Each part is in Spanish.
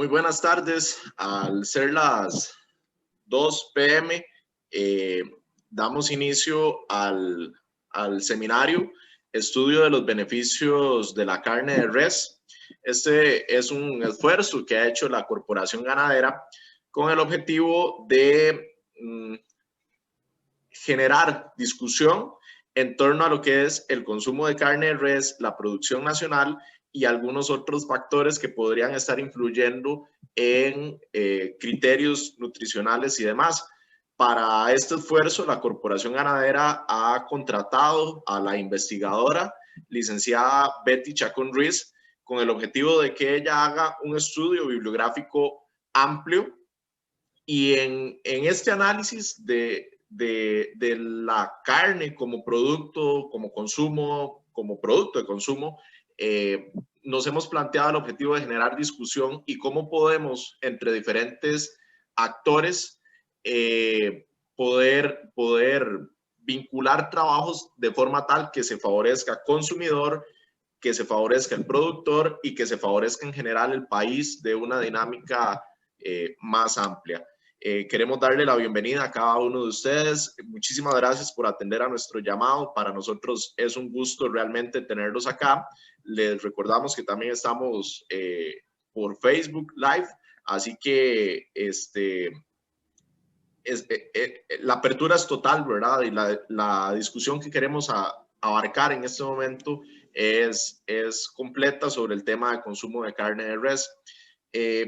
Muy buenas tardes. Al ser las 2 p.m., damos inicio al seminario Estudio de los beneficios de la carne de res. Este es un esfuerzo que ha hecho la Corporación Ganadera con el objetivo de generar discusión en torno a lo que es el consumo de carne de res, la producción nacional y algunos otros factores que podrían estar influyendo en criterios nutricionales y demás. Para este esfuerzo, la Corporación Ganadera ha contratado a la investigadora, licenciada Betty Chacón Ruiz, con el objetivo de que ella haga un estudio bibliográfico amplio y en este análisis de la carne como producto, como consumo, como producto de consumo, nos hemos planteado el objetivo de generar discusión y cómo podemos, entre diferentes actores, poder vincular trabajos de forma tal que se favorezca al consumidor, que se favorezca el productor y que se favorezca en general el país de una dinámica más amplia. Queremos darle la bienvenida a cada uno de ustedes. Muchísimas gracias por atender a nuestro llamado. Para nosotros es un gusto realmente tenerlos acá. Les recordamos que también estamos por Facebook Live, así que la apertura es total, ¿verdad? Y la discusión que queremos abarcar en este momento es completa sobre el tema de consumo de carne de res.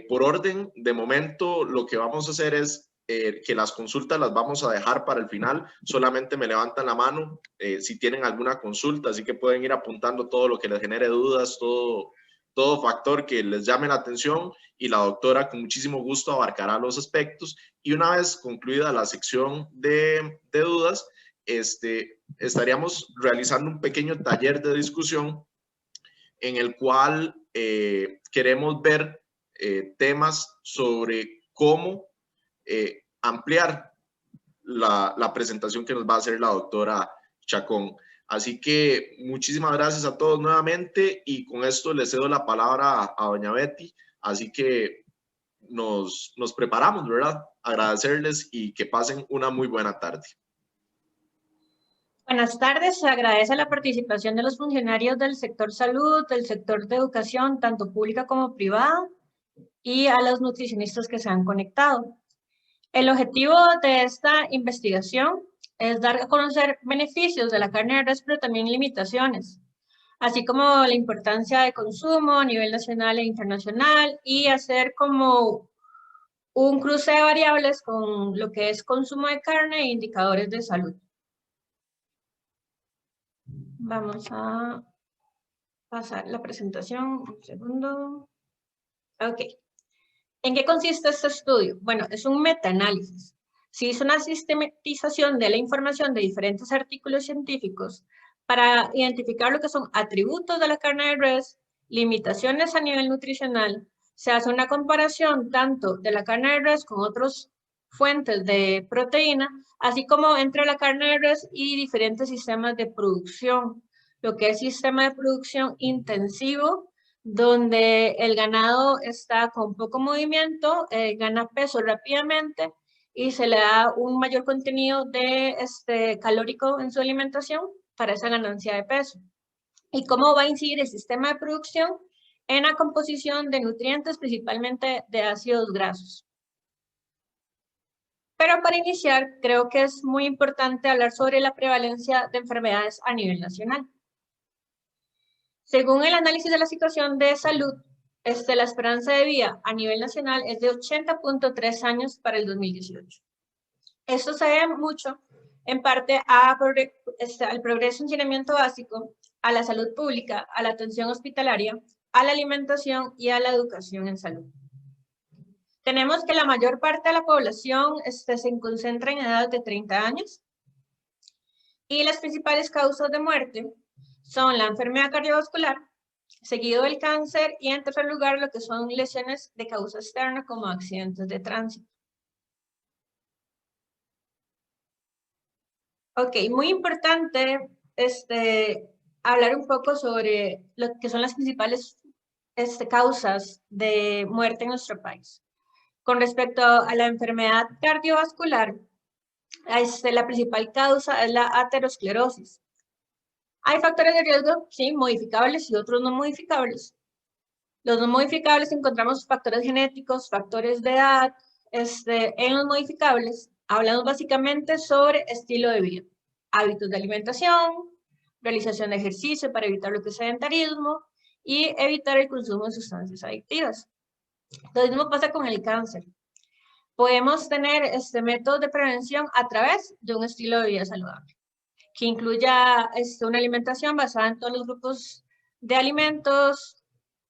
Por orden, de momento, lo que vamos a hacer es que las consultas las vamos a dejar para el final. Solamente me levantan la mano si tienen alguna consulta, así que pueden ir apuntando todo lo que les genere dudas, todo factor que les llame la atención y la doctora con muchísimo gusto abarcará los aspectos. Y una vez concluida la sección de dudas, estaríamos realizando un pequeño taller de discusión en el cual queremos ver temas sobre cómo ampliar la presentación que nos va a hacer la doctora Chacón. Así que muchísimas gracias a todos nuevamente y con esto le cedo la palabra a doña Betty. Así que nos preparamos, ¿verdad? Agradecerles y que pasen una muy buena tarde. Buenas tardes, se agradece la participación de los funcionarios del sector salud, del sector de educación, tanto pública como privada, y a los nutricionistas que se han conectado. El objetivo de esta investigación es dar a conocer beneficios de la carne de res, pero también limitaciones, así como la importancia de consumo a nivel nacional e internacional y hacer como un cruce de variables con lo que es consumo de carne e indicadores de salud. Vamos a pasar la presentación, un segundo. Ok. ¿En qué consiste este estudio? Bueno, es un metaanálisis. Se hizo una sistematización de la información de diferentes artículos científicos para identificar lo que son atributos de la carne de res, limitaciones a nivel nutricional. Se hace una comparación tanto de la carne de res con otras fuentes de proteína, así como entre la carne de res y diferentes sistemas de producción. Lo que es sistema de producción intensivo, donde el ganado está con poco movimiento, gana peso rápidamente y se le da un mayor contenido de calórico en su alimentación para esa ganancia de peso. ¿Y cómo va a incidir el sistema de producción en la composición de nutrientes, principalmente de ácidos grasos? Pero para iniciar, creo que es muy importante hablar sobre la prevalencia de enfermedades a nivel nacional. Según el análisis de la situación de salud, la esperanza de vida a nivel nacional es de 80.3 años para el 2018. Esto se debe mucho, en parte, al progreso en saneamiento básico, a la salud pública, a la atención hospitalaria, a la alimentación y a la educación en salud. Tenemos que la mayor parte de la población se concentra en edad de 30 años y las principales causas de muerte son la enfermedad cardiovascular, seguido del cáncer y en tercer lugar lo que son lesiones de causa externa como accidentes de tránsito. Ok, muy importante hablar un poco sobre lo que son las principales causas de muerte en nuestro país. Con respecto a la enfermedad cardiovascular, la principal causa es la aterosclerosis. Hay factores de riesgo, sí, modificables y otros no modificables. Los no modificables encontramos factores genéticos, factores de edad. En los modificables hablamos básicamente sobre estilo de vida, hábitos de alimentación, realización de ejercicio para evitar lo que es sedentarismo y evitar el consumo de sustancias adictivas. Lo mismo pasa con el cáncer. Podemos tener métodos de prevención a través de un estilo de vida saludable, que incluya una alimentación basada en todos los grupos de alimentos,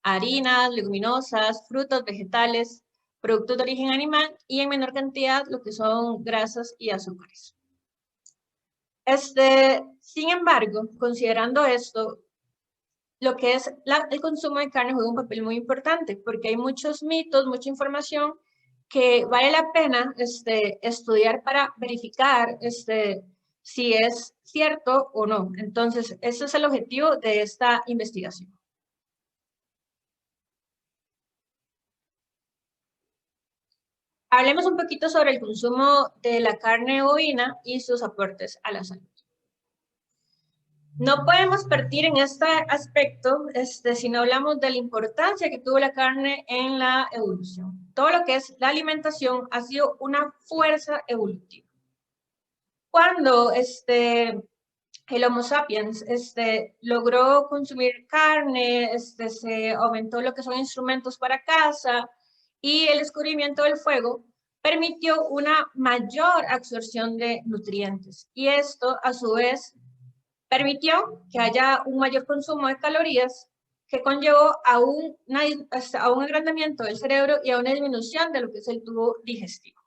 harinas, leguminosas, frutos, vegetales, productos de origen animal y en menor cantidad lo que son grasas y azúcares. Sin embargo, considerando esto, lo que es el consumo de carne juega un papel muy importante porque hay muchos mitos, mucha información que vale la pena estudiar para verificar si es cierto o no. Entonces, ese es el objetivo de esta investigación. Hablemos un poquito sobre el consumo de la carne bovina y sus aportes a la salud. No podemos partir en este aspecto si no hablamos de la importancia que tuvo la carne en la evolución. Todo lo que es la alimentación ha sido una fuerza evolutiva. Cuando el Homo sapiens logró consumir carne, se aumentó lo que son instrumentos para caza y el descubrimiento del fuego permitió una mayor absorción de nutrientes. Y esto, a su vez, permitió que haya un mayor consumo de calorías que conllevó a un agrandamiento del cerebro y a una disminución de lo que es el tubo digestivo.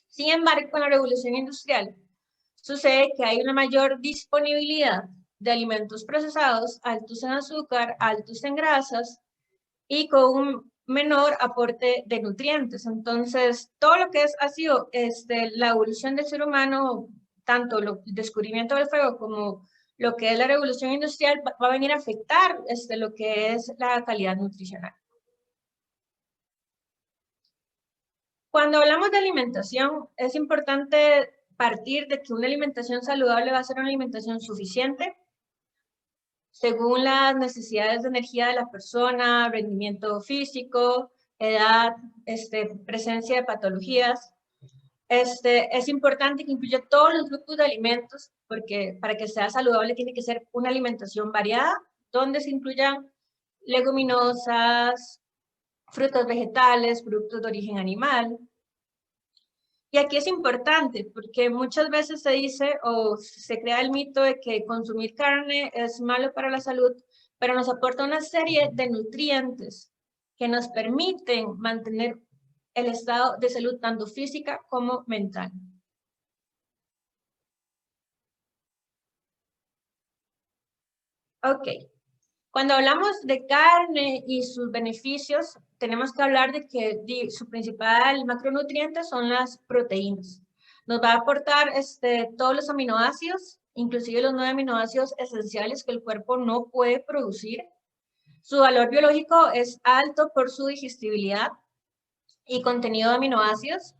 Sin embargo, con la revolución industrial, sucede que hay una mayor disponibilidad de alimentos procesados, altos en azúcar, altos en grasas y con un menor aporte de nutrientes. Entonces, todo lo que ha sido la evolución del ser humano, tanto el descubrimiento del fuego como lo que es la revolución industrial, va a venir a afectar lo que es la calidad nutricional. Cuando hablamos de alimentación, es importante partir de que una alimentación saludable va a ser una alimentación suficiente, según las necesidades de energía de la persona, rendimiento físico, edad, presencia de patologías. Es importante que incluya todos los grupos de alimentos, porque para que sea saludable tiene que ser una alimentación variada, donde se incluyan leguminosas, frutas vegetales, productos de origen animal. Y aquí es importante porque muchas veces se dice o se crea el mito de que consumir carne es malo para la salud, pero nos aporta una serie de nutrientes que nos permiten mantener el estado de salud tanto física como mental. Ok, cuando hablamos de carne y sus beneficios, tenemos que hablar de que su principal macronutriente son las proteínas. Nos va a aportar todos los aminoácidos, inclusive los 9 aminoácidos esenciales que el cuerpo no puede producir. Su valor biológico es alto por su digestibilidad y contenido de aminoácidos.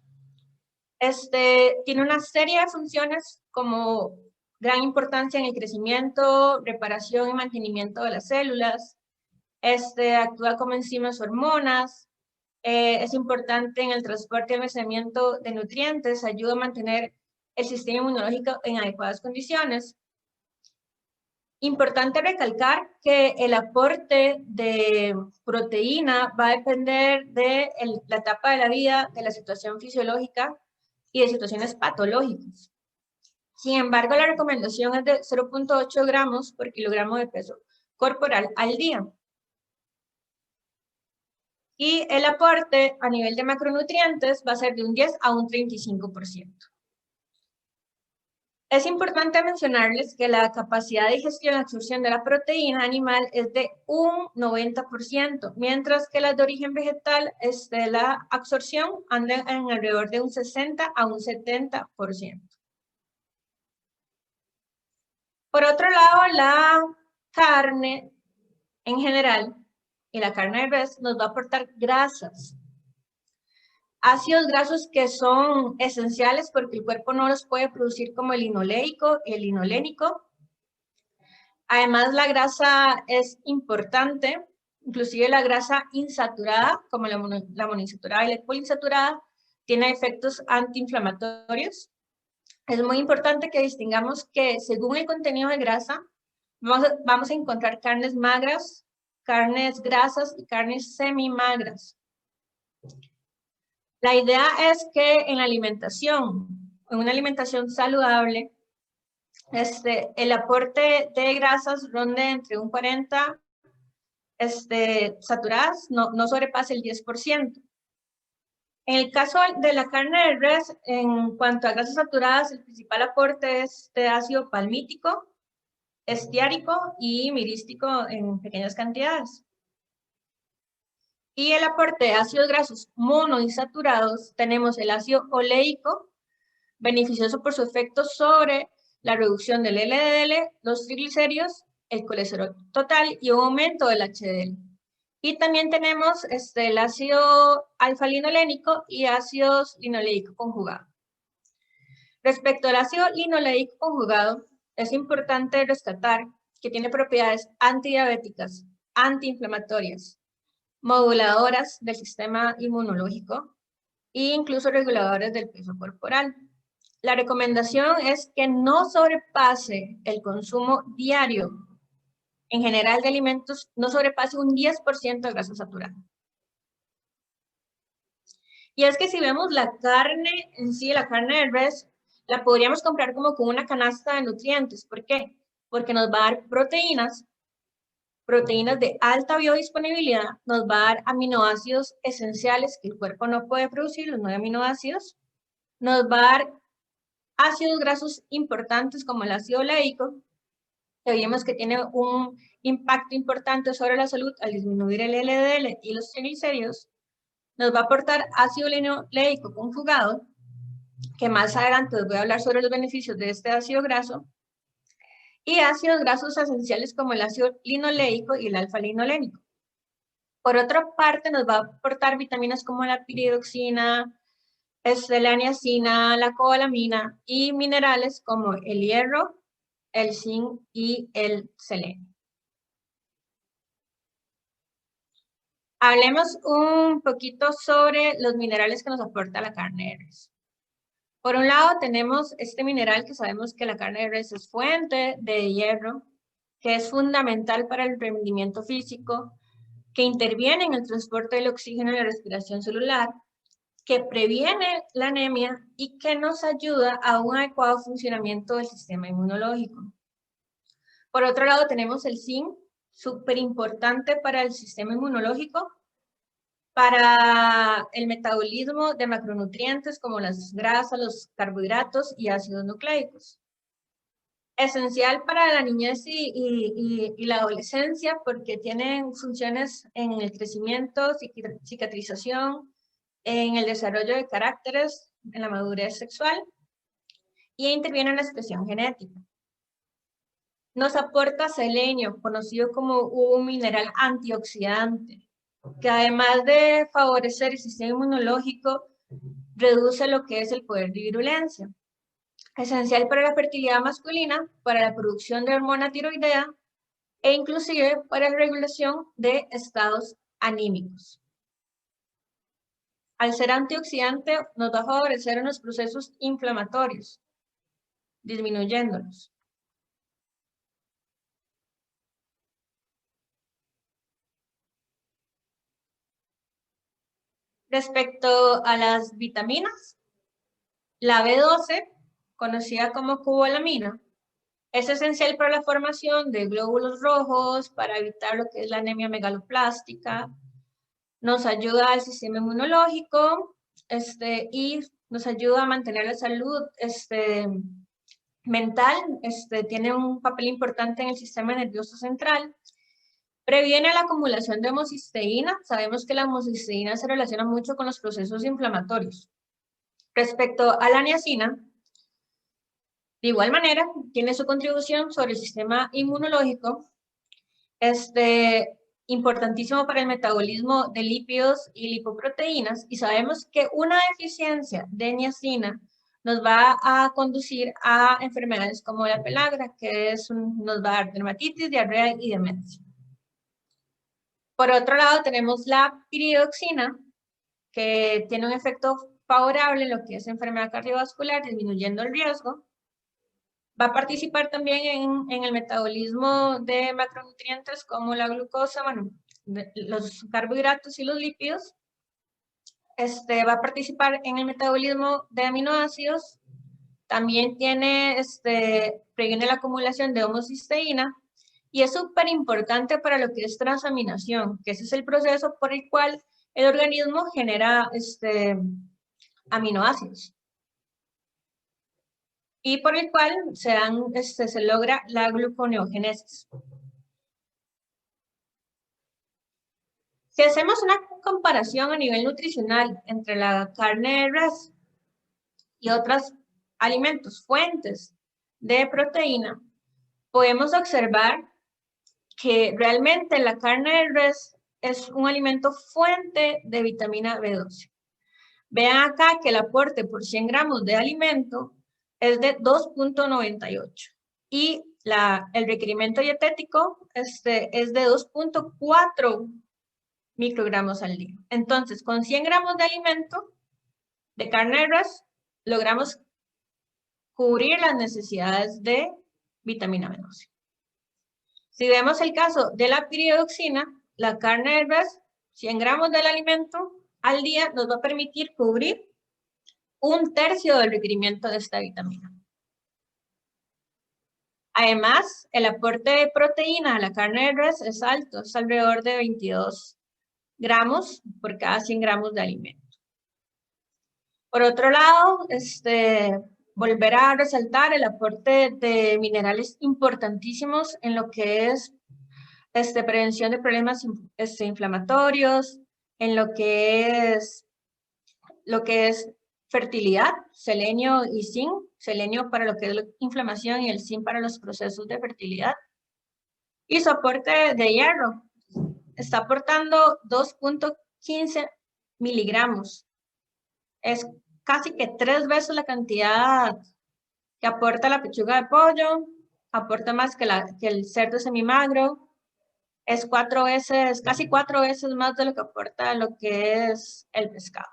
Tiene una serie de funciones como gran importancia en el crecimiento, reparación y mantenimiento de las células. Actúa como enzimas o hormonas. Es importante en el transporte y almacenamiento de nutrientes. Ayuda a mantener el sistema inmunológico en adecuadas condiciones. Importante recalcar que el aporte de proteína va a depender de la etapa de la vida, de la situación fisiológica y de situaciones patológicas. Sin embargo, la recomendación es de 0.8 gramos por kilogramo de peso corporal al día. Y el aporte a nivel de macronutrientes va a ser de un 10 a un 35%. Es importante mencionarles que la capacidad de digestión y absorción de la proteína animal es de un 90%, mientras que las de origen vegetal, la absorción anda en alrededor de un 60 a un 70%. Por otro lado, la carne en general y la carne de res nos va a aportar grasas. Ácidos grasos que son esenciales porque el cuerpo no los puede producir, como el linoleico y el linolénico. Además, la grasa es importante, inclusive la grasa insaturada, como la monoinsaturada y la poliinsaturada, tiene efectos antiinflamatorios. Es muy importante que distingamos que según el contenido de grasa, vamos a encontrar carnes magras, carnes grasas y carnes semimagras. La idea es que en la alimentación, en una alimentación saludable, el aporte de grasas ronde entre un 40 saturadas, no sobrepase el 10%. En el caso de la carne de res, en cuanto a grasas saturadas, el principal aporte es de ácido palmítico, estiárico y mirístico en pequeñas cantidades. Y el aporte de ácidos grasos monoinsaturados, tenemos el ácido oleico, beneficioso por su efecto sobre la reducción del LDL, los triglicéridos, el colesterol total y un aumento del HDL. Y también tenemos el ácido alfa-linolénico y ácidos linoleico conjugado. Respecto al ácido linoleico conjugado, es importante rescatar que tiene propiedades antidiabéticas, antiinflamatorias, moduladoras del sistema inmunológico e incluso reguladores del peso corporal. La recomendación es que no sobrepase el consumo diario, en general de alimentos, no sobrepase un 10% de grasa saturada. Y es que si vemos la carne en sí, la carne de res, la podríamos comprar como con una canasta de nutrientes. ¿Por qué? Porque nos va a dar proteínas de alta biodisponibilidad, nos va a dar aminoácidos esenciales que el cuerpo no puede producir, los 9 aminoácidos, nos va a dar ácidos grasos importantes como el ácido oleico, que vimos que tiene un impacto importante sobre la salud al disminuir el LDL y los triglicéridos. Nos va a aportar ácido linoleico conjugado, que más adelante os voy a hablar sobre los beneficios de este ácido graso, y ácidos grasos esenciales como el ácido linoleico y el alfa-linolénico. Por otra parte, nos va a aportar vitaminas como la piridoxina, la niacina, la cobalamina y minerales como el hierro, el zinc y el selenio. Hablemos un poquito sobre los minerales que nos aporta la carne de res. Por un lado tenemos este mineral que sabemos que la carne de res es fuente de hierro, que es fundamental para el rendimiento físico, que interviene en el transporte del oxígeno y la respiración celular, que previene la anemia y que nos ayuda a un adecuado funcionamiento del sistema inmunológico. Por otro lado tenemos el zinc, súper importante para el sistema inmunológico, para el metabolismo de macronutrientes como las grasas, los carbohidratos y ácidos nucleicos. Esencial para la niñez y la adolescencia porque tienen funciones en el crecimiento, cicatrización, en el desarrollo de caracteres, en la madurez sexual y interviene en la expresión genética. Nos aporta selenio, conocido como un mineral antioxidante, que además de favorecer el sistema inmunológico, reduce lo que es el poder de virulencia. Esencial para la fertilidad masculina, para la producción de hormona tiroidea e inclusive para la regulación de estados anímicos. Al ser antioxidante, nos va a favorecer en los procesos inflamatorios, disminuyéndolos. Respecto a las vitaminas, la B12, conocida como cobalamina, es esencial para la formación de glóbulos rojos, para evitar lo que es la anemia megaloplástica, nos ayuda al sistema inmunológico y nos ayuda a mantener la salud mental, tiene un papel importante en el sistema nervioso central. Previene la acumulación de homocisteína. Sabemos que la homocisteína se relaciona mucho con los procesos inflamatorios. Respecto a la niacina, de igual manera, tiene su contribución sobre el sistema inmunológico importantísimo para el metabolismo de lípidos y lipoproteínas, y sabemos que una deficiencia de niacina nos va a conducir a enfermedades como la pelagra, que nos va a dar dermatitis, diarrea y demencia. Por otro lado, tenemos la piridoxina, que tiene un efecto favorable en lo que es enfermedad cardiovascular, disminuyendo el riesgo. Va a participar también en el metabolismo de macronutrientes como la glucosa, bueno, los carbohidratos y los lípidos. Va a participar en el metabolismo de aminoácidos. También previene la acumulación de homocisteína. Y es súper importante para lo que es transaminación, que ese es el proceso por el cual el organismo genera aminoácidos. Y por el cual se logra la gluconeogénesis. Si hacemos una comparación a nivel nutricional entre la carne de res y otros alimentos, fuentes de proteína, podemos observar que realmente la carne de res es un alimento fuente de vitamina B12. Vean acá que el aporte por 100 gramos de alimento es de 2.98 y el requerimiento dietético es de 2.4 microgramos al día. Entonces, con 100 gramos de alimento de carne de res, logramos cubrir las necesidades de vitamina B12. Si vemos el caso de la piridoxina, la carne de res, 100 gramos del alimento al día nos va a permitir cubrir 1/3 del requerimiento de esta vitamina. Además, el aporte de proteína a la carne de res es alto, es alrededor de 22 gramos por cada 100 gramos de alimento. Por otro lado, volver a resaltar el aporte de minerales importantísimos en lo que es prevención de problemas inflamatorios, en lo que es fertilidad, selenio y zinc, selenio para lo que es la inflamación y el zinc para los procesos de fertilidad. Y su aporte de hierro, está aportando 2.15 miligramos. Es casi que 3 veces la cantidad que aporta la pechuga de pollo, aporta más que el cerdo semimagro, es casi 4 veces más de lo que aporta lo que es el pescado.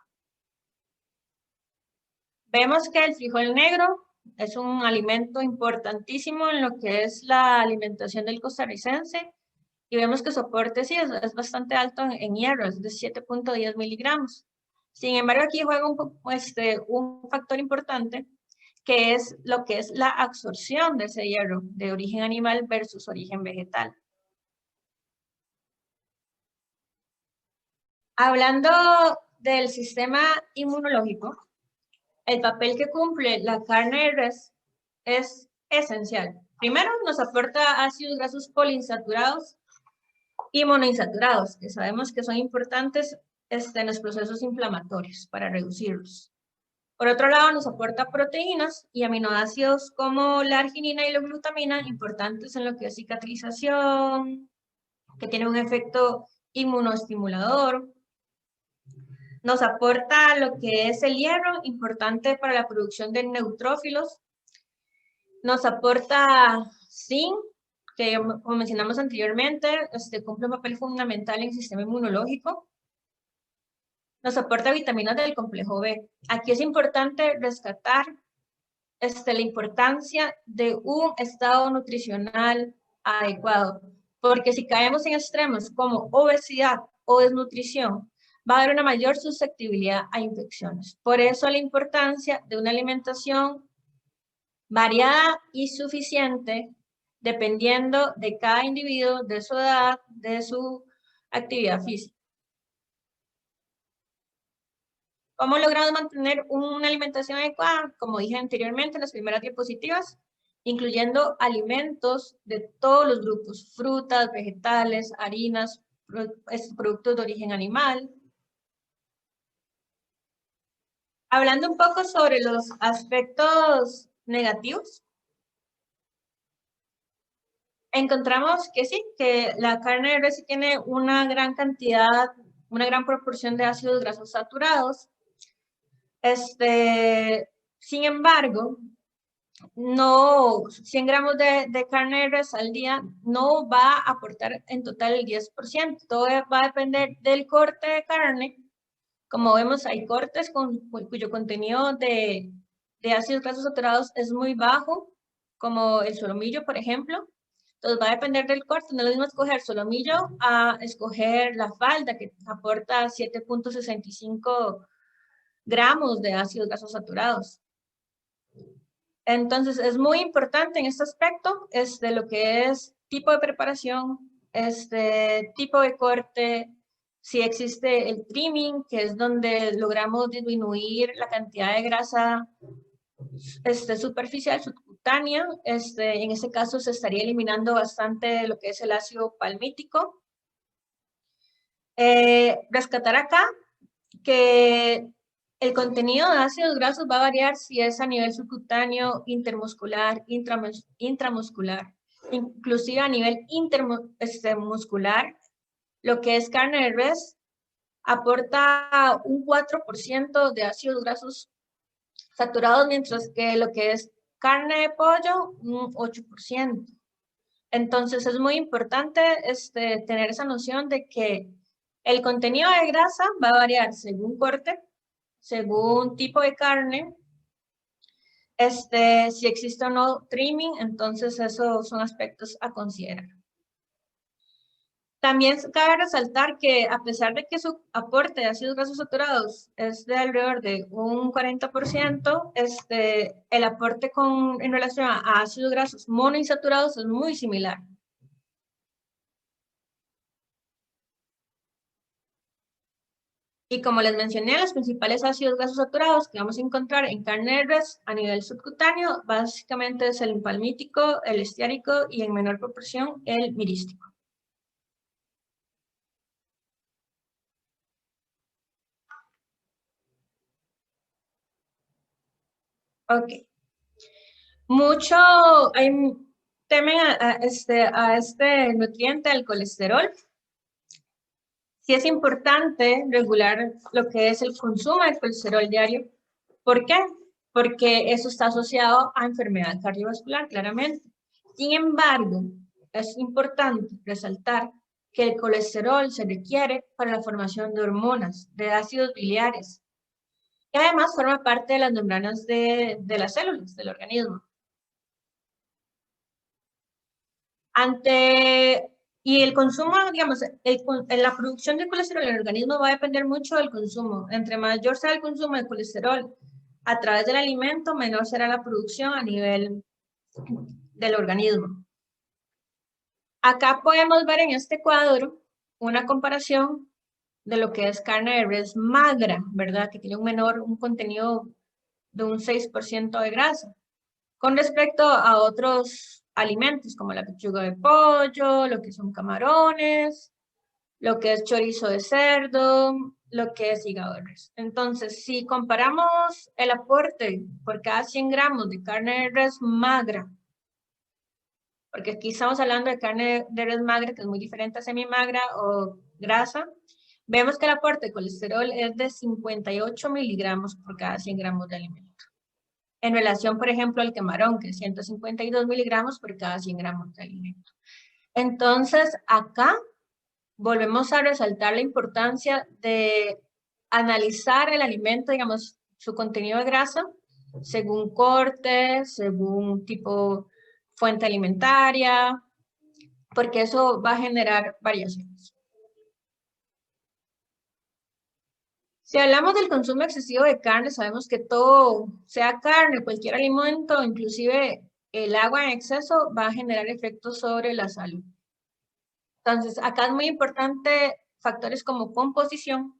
Vemos que el frijol negro es un alimento importantísimo en lo que es la alimentación del costarricense y vemos que su aporte sí es bastante alto en hierro, es de 7.10 miligramos. Sin embargo, aquí juega un factor importante que es lo que es la absorción de ese hierro de origen animal versus origen vegetal. Hablando del sistema inmunológico, el papel que cumple la carne de res es esencial. Primero, nos aporta ácidos grasos poliinsaturados y monoinsaturados, que sabemos que son importantes en los procesos inflamatorios para reducirlos. Por otro lado, nos aporta proteínas y aminoácidos como la arginina y la glutamina, importantes en lo que es cicatrización, que tiene un efecto inmunoestimulador. Nos aporta lo que es el hierro, importante para la producción de neutrófilos. Nos aporta zinc, que como mencionamos anteriormente, cumple un papel fundamental en el sistema inmunológico. Nos aporta vitaminas del complejo B. Aquí es importante rescatar la importancia de un estado nutricional adecuado, porque si caemos en extremos como obesidad o desnutrición, va a haber una mayor susceptibilidad a infecciones. Por eso la importancia de una alimentación variada y suficiente, dependiendo de cada individuo, de su edad, de su actividad física. ¿Cómo logramos mantener una alimentación adecuada? Como dije anteriormente en las primeras diapositivas, incluyendo alimentos de todos los grupos, frutas, vegetales, harinas, productos de origen animal. Hablando un poco sobre los aspectos negativos, encontramos que sí, que la carne de res sí tiene una gran cantidad, una gran proporción de ácidos grasos saturados. Sin embargo, no, 100 gramos de carne de res al día no va a aportar en total el 10%. Todo va a depender del corte de carne. Como vemos, hay cortes cuyo contenido de ácidos grasos saturados es muy bajo, como el solomillo, por ejemplo. Entonces va a depender del corte. No es lo mismo escoger solomillo a escoger la falda, que aporta 7.65 gramos de ácidos grasos saturados. Entonces, es muy importante en este aspecto lo que es tipo de preparación, tipo de corte, si existe el trimming, que es donde logramos disminuir la cantidad de grasa superficial, subcutánea. En este caso se estaría eliminando bastante lo que es el ácido palmítico. Rescatar acá que el contenido de ácidos grasos va a variar si es a nivel subcutáneo, intermuscular, intramuscular, inclusive a nivel muscular. Lo que es carne de res aporta un 4% de ácidos grasos saturados, mientras que lo que es carne de pollo, un 8%. Entonces es muy importante tener esa noción de que el contenido de grasa va a variar según corte, según tipo de carne, si existe o no trimming. Entonces esos son aspectos a considerar. También cabe resaltar que a pesar de que su aporte de ácidos grasos saturados es de alrededor de un 40%, el aporte en relación a ácidos grasos monoinsaturados es muy similar. Y como les mencioné, los principales ácidos grasos saturados que vamos a encontrar en carne de res a nivel subcutáneo, básicamente es el palmítico, el estiárico y en menor proporción el mirístico. Ok. Temen a este nutriente, el colesterol. Sí es importante regular lo que es el consumo de colesterol diario. ¿Por qué? Porque eso está asociado a enfermedad cardiovascular, claramente. Sin embargo, es importante resaltar que el colesterol se requiere para la formación de hormonas, de ácidos biliares, y además forma parte de las membranas de las células del organismo. Y el consumo, digamos, la producción de colesterol en el organismo va a depender mucho del consumo. Entre mayor sea el consumo de colesterol a través del alimento, menor será la producción a nivel del organismo. Acá podemos ver en este cuadro una comparación de lo que es carne de res magra, ¿verdad? Que tiene un contenido de un 6% de grasa, con respecto a otros alimentos como la pechuga de pollo, lo que son camarones, lo que es chorizo de cerdo, lo que es hígado de res. Entonces, si comparamos el aporte por cada 100 gramos de carne de res magra, porque aquí estamos hablando de carne de res magra, que es muy diferente a semimagra o grasa, vemos que el aporte de colesterol es de 58 miligramos por cada 100 gramos de alimento. En relación, por ejemplo, al camarón, que es 152 miligramos por cada 100 gramos de alimento. Entonces, acá volvemos a resaltar la importancia de analizar el alimento, digamos, su contenido de grasa, según corte, según tipo fuente alimentaria, porque eso va a generar variaciones. Si hablamos del consumo excesivo de carne, sabemos que todo, sea carne, cualquier alimento, inclusive el agua en exceso, va a generar efectos sobre la salud. Entonces, acá es muy importante factores como composición,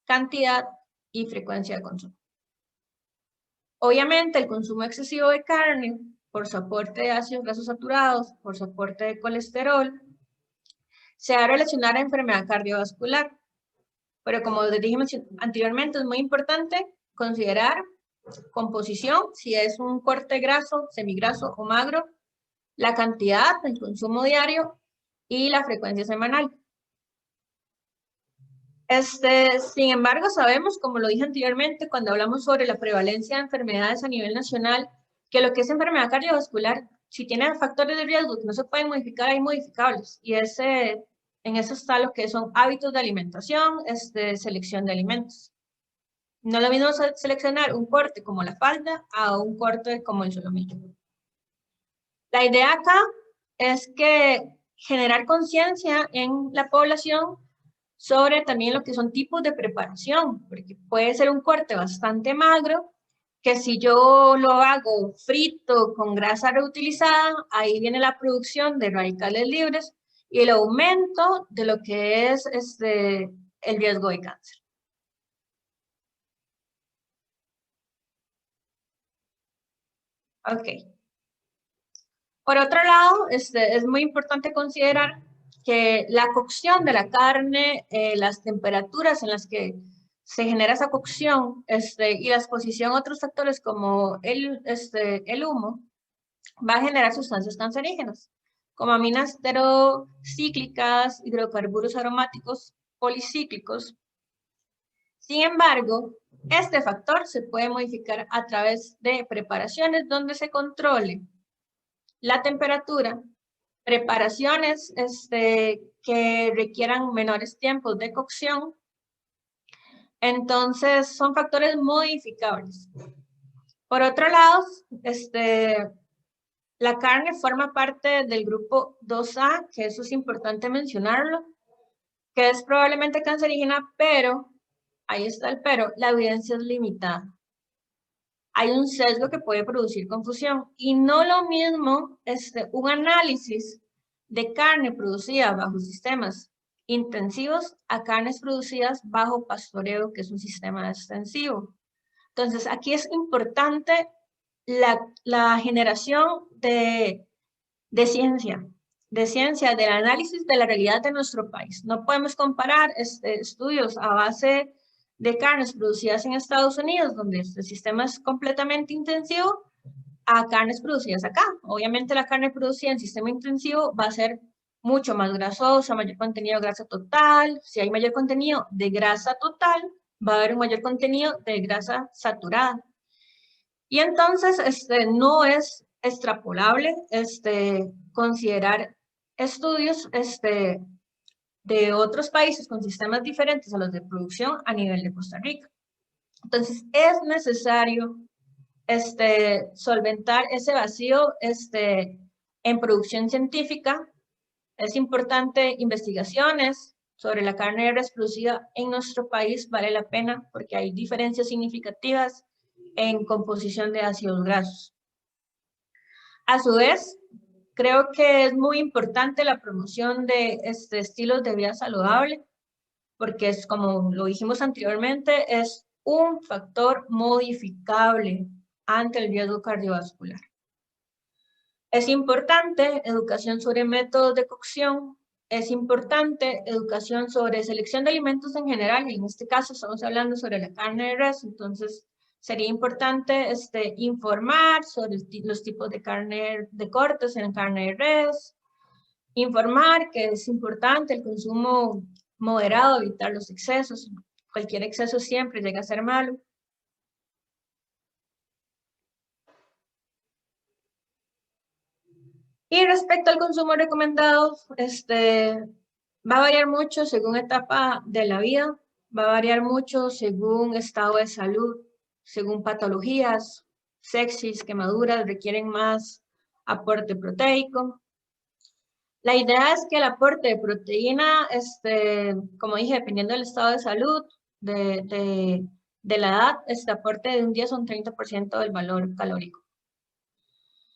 cantidad y frecuencia de consumo. Obviamente, el consumo excesivo de carne, por su aporte de ácidos grasos saturados, por su aporte de colesterol, se va a relacionar a enfermedad cardiovascular. Pero como les dijimos anteriormente, es muy importante considerar composición, si es un corte graso, semigraso o magro, la cantidad, el consumo diario y la frecuencia semanal. Sin embargo, sabemos, como lo dije anteriormente, cuando hablamos sobre la prevalencia de enfermedades a nivel nacional, que lo que es enfermedad cardiovascular, si tiene factores de riesgo que no se pueden modificar, hay modificables. Y en eso está lo que son hábitos de alimentación, selección de alimentos. No es lo mismo seleccionar un corte como la falda a un corte como el solomillo. La idea acá es que generar conciencia en la población sobre también lo que son tipos de preparación, porque puede ser un corte bastante magro, que si yo lo hago frito con grasa reutilizada, ahí viene la producción de radicales libres y el aumento de lo que es el riesgo de cáncer. Ok. Por otro lado, es muy importante considerar que la cocción de la carne, las temperaturas en las que se genera esa cocción y la exposición a otros factores como el humo, va a generar sustancias cancerígenas, como aminas heterocíclicas, hidrocarburos aromáticos policíclicos. Sin embargo, este factor se puede modificar a través de preparaciones donde se controle la temperatura, preparaciones que requieran menores tiempos de cocción. Entonces, son factores modificables. Por otro lado, la carne forma parte del grupo 2A, que eso es importante mencionarlo, que es probablemente cancerígena, pero, ahí está el pero, la evidencia es limitada. Hay un sesgo que puede producir confusión y no lo mismo un análisis de carne producida bajo sistemas intensivos a carnes producidas bajo pastoreo, que es un sistema extensivo. Entonces, aquí es importante la generación de ciencia, del análisis de la realidad de nuestro país. No podemos comparar estudios a base de carnes producidas en Estados Unidos, donde el sistema es completamente intensivo, a carnes producidas acá. Obviamente la carne producida en sistema intensivo va a ser mucho más grasosa, mayor contenido de grasa total. Si hay mayor contenido de grasa total, va a haber un mayor contenido de grasa saturada. Y entonces no es extrapolable considerar estudios de otros países con sistemas diferentes a los de producción a nivel de Costa Rica. Entonces, es necesario solventar ese vacío en producción científica. Es importante investigaciones sobre la carne de res producida en nuestro país, vale la pena porque hay diferencias significativas en composición de ácidos grasos. A su vez, creo que es muy importante la promoción de estilos de vida saludable, porque es como lo dijimos anteriormente, es un factor modificable ante el riesgo cardiovascular. Es importante educación sobre métodos de cocción, es importante educación sobre selección de alimentos en general, y en este caso estamos hablando sobre la carne de res, entonces sería importante informar sobre los tipos de carne de cortes en carne de res, informar que es importante el consumo moderado, evitar los excesos, cualquier exceso siempre llega a ser malo. Y respecto al consumo recomendado, va a variar mucho según etapa de la vida, va a variar mucho según estado de salud, según patologías, sepsis, quemaduras, requieren más aporte proteico. La idea es que el aporte de proteína, como dije, dependiendo del estado de salud, de la edad, este aporte de un 10 a un 30% del valor calórico.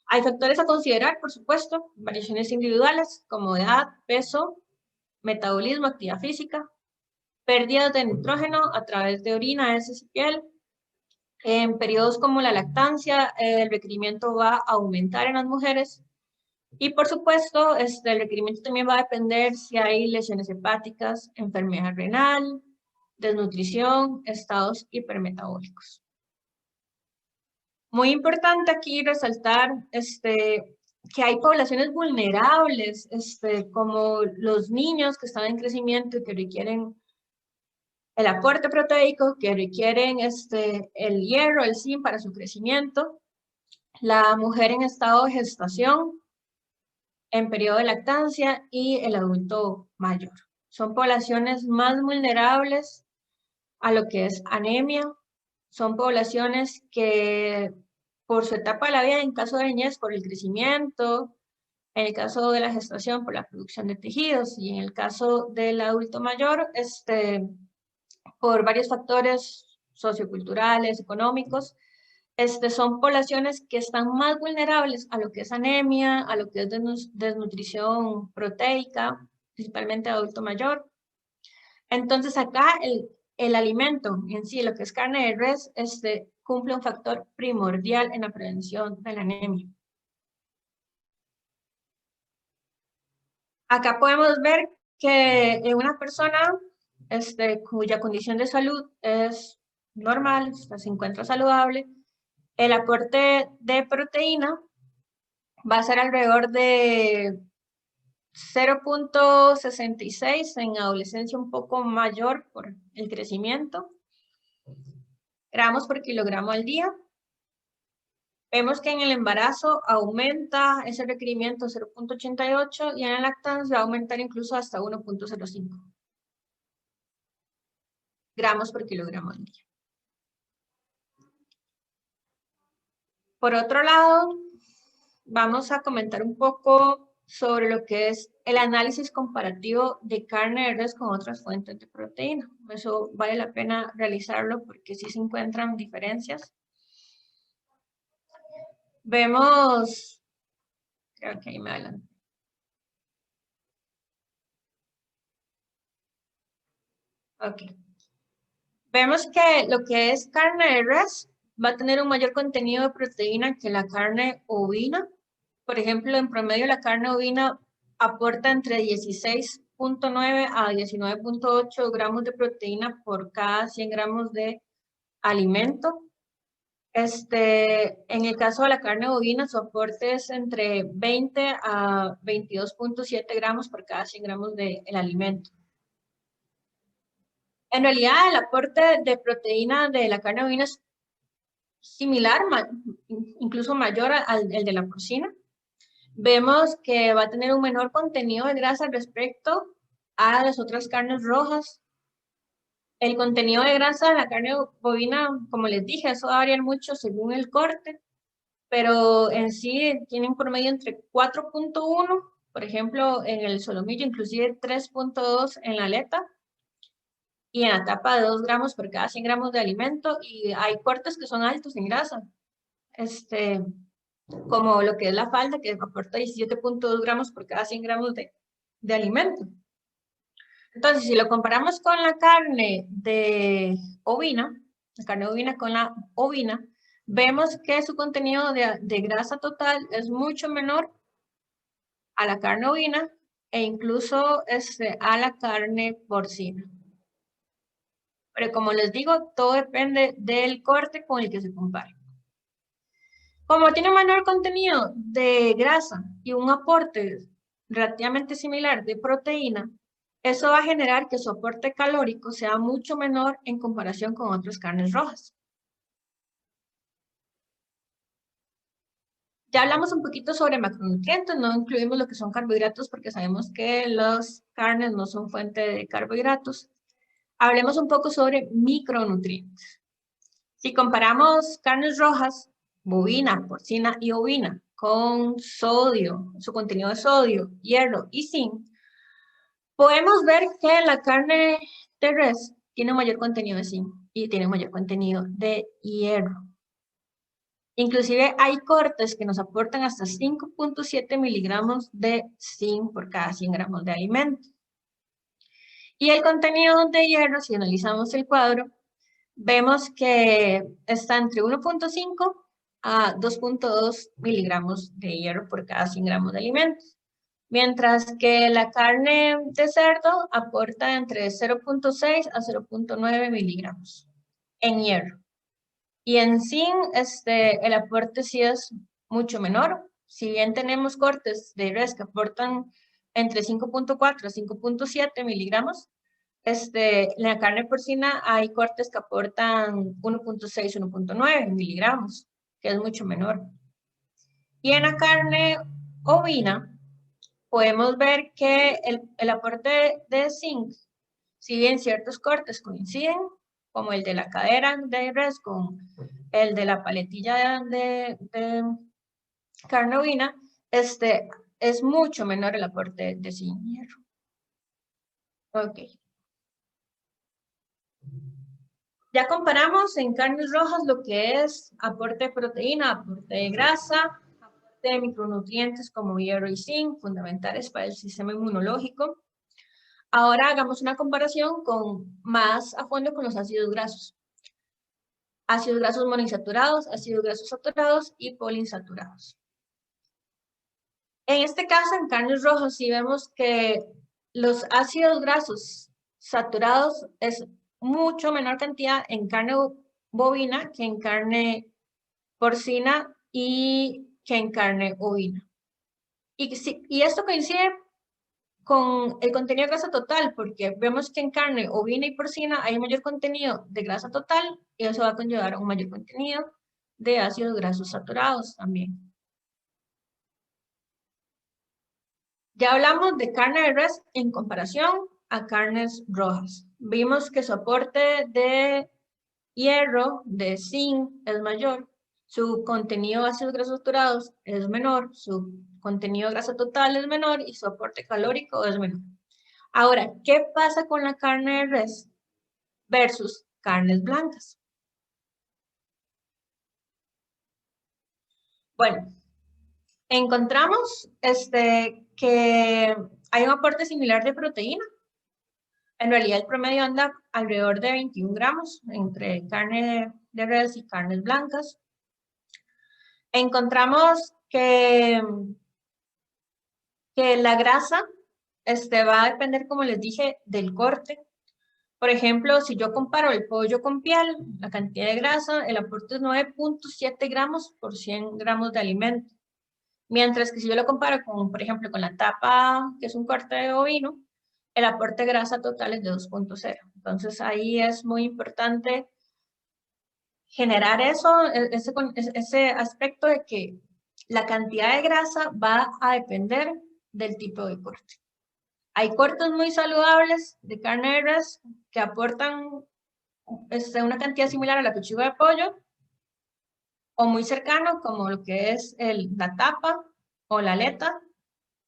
Hay factores a considerar, por supuesto, variaciones individuales como edad, peso, metabolismo, actividad física, pérdidas de nitrógeno a través de orina, heces y piel. En periodos como la lactancia, el requerimiento va a aumentar en las mujeres. Y por supuesto, el requerimiento también va a depender si hay lesiones hepáticas, enfermedad renal, desnutrición, estados hipermetabólicos. Muy importante aquí resaltar que hay poblaciones vulnerables, como los niños que están en crecimiento y que requieren el aporte proteico, que requieren el hierro, el zinc para su crecimiento, la mujer en estado de gestación, en periodo de lactancia y el adulto mayor. Son poblaciones más vulnerables a lo que es anemia. Son poblaciones que por su etapa de la vida, en caso de niñez, por el crecimiento, en el caso de la gestación, por la producción de tejidos, y en el caso del adulto mayor, por varios factores socioculturales, económicos, son poblaciones que están más vulnerables a lo que es anemia, a lo que es desnutrición proteica, principalmente adulto mayor. Entonces acá el alimento en sí, lo que es carne de res, cumple un factor primordial en la prevención de la anemia. Acá podemos ver que en una persona cuya condición de salud es normal, se encuentra saludable, el aporte de proteína va a ser alrededor de 0.66, en adolescencia un poco mayor por el crecimiento, gramos por kilogramo al día. Vemos que en el embarazo aumenta ese requerimiento 0.88 y en la lactancia va a aumentar incluso hasta 1.05 gramos por kilogramo al día. Por otro lado, vamos a comentar un poco sobre lo que es el análisis comparativo de carne de res con otras fuentes de proteína. Eso vale la pena realizarlo porque sí se encuentran diferencias. Vemos, creo que ahí me adelanto. Ok. Vemos que lo que es carne de res va a tener un mayor contenido de proteína que la carne ovina. Por ejemplo, en promedio la carne ovina aporta entre 16.9 a 19.8 gramos de proteína por cada 100 gramos de alimento. En el caso de la carne bovina, su aporte es entre 20 a 22.7 gramos por cada 100 gramos del alimento. En realidad, el aporte de proteína de la carne bovina es similar, incluso mayor al de la porcina. Vemos que va a tener un menor contenido de grasa respecto a las otras carnes rojas. El contenido de grasa de la carne bovina, como les dije, eso va a variar mucho según el corte, pero en sí tiene un promedio entre 4.1, por ejemplo, en el solomillo, inclusive 3.2 en la aleta, y en la tapa de 2 gramos por cada 100 gramos de alimento, y hay cortes que son altos en grasa, como lo que es la falda, que aporta 17.2 gramos por cada 100 gramos de alimento. Entonces, si lo comparamos con la carne de ovina, la carne ovina con la ovina, vemos que su contenido de grasa total es mucho menor a la carne ovina e incluso a la carne porcina. Pero como les digo, todo depende del corte con el que se compare. Como tiene menor contenido de grasa y un aporte relativamente similar de proteína, eso va a generar que su aporte calórico sea mucho menor en comparación con otras carnes rojas. Ya hablamos un poquito sobre macronutrientes, no incluimos lo que son carbohidratos porque sabemos que las carnes no son fuente de carbohidratos. Hablemos un poco sobre micronutrientes. Si comparamos carnes rojas, bovina, porcina y ovina, con sodio, su contenido de sodio, hierro y zinc, podemos ver que la carne de res tiene mayor contenido de zinc y tiene mayor contenido de hierro. Inclusive hay cortes que nos aportan hasta 5.7 miligramos de zinc por cada 100 gramos de alimento. Y el contenido de hierro, si analizamos el cuadro, vemos que está entre 1.5 a 2.2 miligramos de hierro por cada 100 gramos de alimentos. Mientras que la carne de cerdo aporta entre 0.6 a 0.9 miligramos en hierro. Y en zinc, el aporte sí es mucho menor, si bien tenemos cortes de res que aportan entre 5.4 a 5.7 miligramos, en la carne porcina hay cortes que aportan 1.6, 1.9 miligramos, que es mucho menor. Y en la carne ovina, podemos ver que el aporte de zinc, si bien ciertos cortes coinciden, como el de la cadera de res con el de la paletilla de carne ovina, es mucho menor el aporte de zinc y hierro. Ok. Ya comparamos en carnes rojas lo que es aporte de proteína, aporte de grasa, aporte de micronutrientes como hierro y zinc, fundamentales para el sistema inmunológico. Ahora hagamos una comparación más a fondo con los ácidos grasos. Ácidos grasos monoinsaturados, ácidos grasos saturados y poliinsaturados. En este caso, en carnes rojas, sí vemos que los ácidos grasos saturados es mucho menor cantidad en carne bovina que en carne porcina y que en carne ovina. Y esto coincide con el contenido de grasa total, porque vemos que en carne ovina y porcina hay un mayor contenido de grasa total y eso va a conllevar a un mayor contenido de ácidos grasos saturados también. Ya hablamos de carne de res en comparación a carnes rojas. Vimos que su aporte de hierro, de zinc, es mayor. Su contenido de ácidos grasos saturados es menor. Su contenido de grasa total es menor y su aporte calórico es menor. Ahora, ¿qué pasa con la carne de res versus carnes blancas? Bueno, encontramos que hay un aporte similar de proteína. En realidad el promedio anda alrededor de 21 gramos entre carne de res y carnes blancas. Encontramos que la grasa va a depender, como les dije, del corte. Por ejemplo, si yo comparo el pollo con piel, la cantidad de grasa, el aporte es 9.7 gramos por 100 gramos de alimento. Mientras que si yo lo comparo con, por ejemplo, con la tapa, que es un corte de bovino, el aporte de grasa total es de 2.0. Entonces ahí es muy importante generar ese aspecto de que la cantidad de grasa va a depender del tipo de corte. Hay cortes muy saludables de carne de res que aportan una cantidad similar a la pechuga de pollo o muy cercano como lo que es la tapa o la aleta,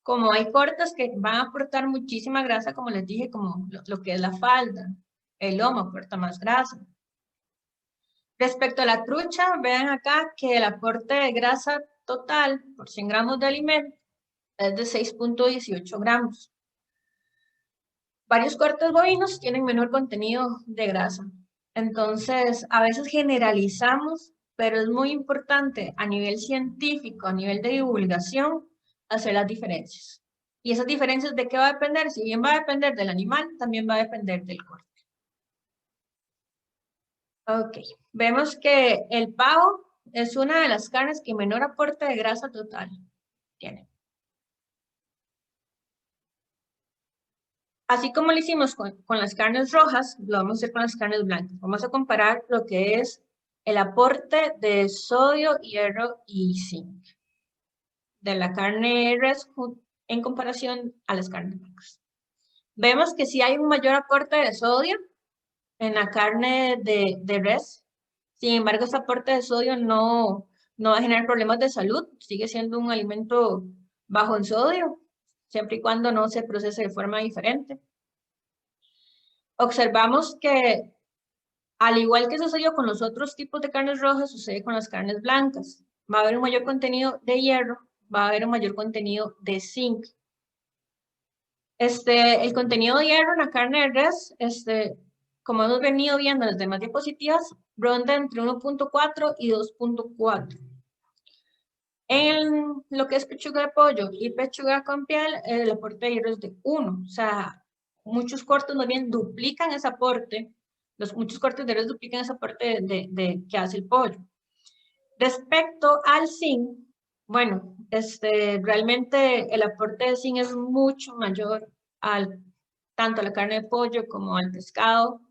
como hay cortes que van a aportar muchísima grasa, como les dije, como lo que es la falda, el lomo aporta más grasa. Respecto a la trucha, vean acá que el aporte de grasa total por 100 gramos de alimento es de 6.18 gramos. Varios cortes bovinos tienen menor contenido de grasa. Entonces, a veces generalizamos, pero es muy importante a nivel científico, a nivel de divulgación, hacer las diferencias. Y esas diferencias, ¿de qué va a depender? Si bien va a depender del animal, también va a depender del corte. Ok, vemos que el pavo es una de las carnes que menor aporte de grasa total tiene. Así como lo hicimos con las carnes rojas, lo vamos a hacer con las carnes blancas. Vamos a comparar lo que es el aporte de sodio, hierro y zinc de la carne res en comparación a las carnes blancas. Vemos que sí hay un mayor aporte de sodio en la carne de res. Sin embargo, ese aporte de sodio no va a generar problemas de salud. Sigue siendo un alimento bajo en sodio, siempre y cuando no se procese de forma diferente. Observamos que, al igual que sucedió con los otros tipos de carnes rojas, sucede con las carnes blancas. Va a haber un mayor contenido de hierro, va a haber un mayor contenido de zinc. El contenido de hierro en la carne de res, como hemos venido viendo en las demás diapositivas, ronda entre 1.4 y 2.4. En lo que es pechuga de pollo y pechuga con piel, el aporte de hierro es de 1. O sea, muchos cortes más bien duplican ese aporte. Muchos cortes de res duplican ese aporte que hace el pollo. Respecto al zinc, Bueno, realmente el aporte de zinc es mucho mayor tanto a la carne de pollo como al pescado,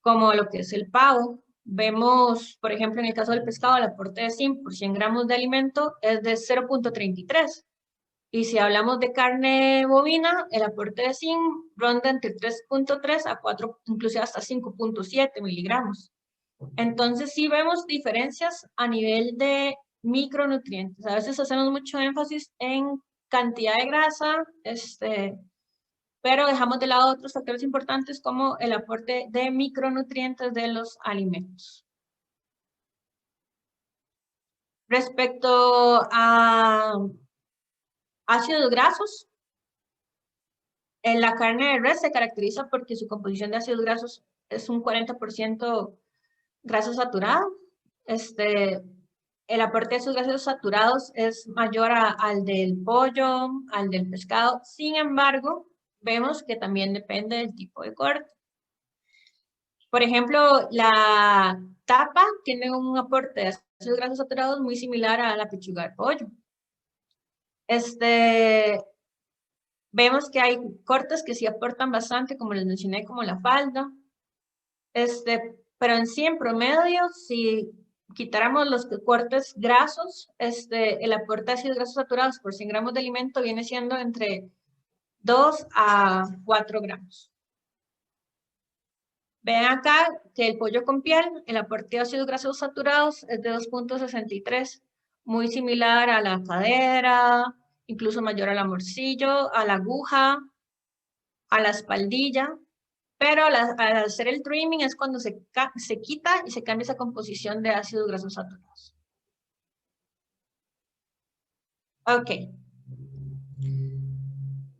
como a lo que es el pavo. Vemos, por ejemplo, en el caso del pescado, el aporte de zinc por 100 gramos de alimento es de 0,33. Y si hablamos de carne bovina, el aporte de zinc ronda entre 3,3 a 4, inclusive hasta 5,7 miligramos. Entonces sí vemos diferencias a nivel de micronutrientes. A veces hacemos mucho énfasis en cantidad de grasa, pero dejamos de lado otros factores importantes como el aporte de micronutrientes de los alimentos. Respecto a ácidos grasos, en la carne de res se caracteriza porque su composición de ácidos grasos es un 40% grasa saturada. El aporte de esos grasos saturados es mayor al del pollo, al del pescado. Sin embargo, vemos que también depende del tipo de corte. Por ejemplo, la tapa tiene un aporte de ácidos grasos saturados muy similar a la pechuga de pollo. Vemos que hay cortes que sí aportan bastante, como les mencioné, como la falda. Pero en sí, en promedio, si quitáramos los cortes grasos, el aporte de ácidos grasos saturados por 100 gramos de alimento viene siendo entre 2 a 4 gramos. Ven acá que el pollo con piel, el aporte de ácidos grasos saturados es de 2,63, muy similar a la cadera, incluso mayor al morcillo, a la aguja, a la espaldilla. Pero al hacer el trimming es cuando se quita y se cambia esa composición de ácidos grasos saturados. Ok.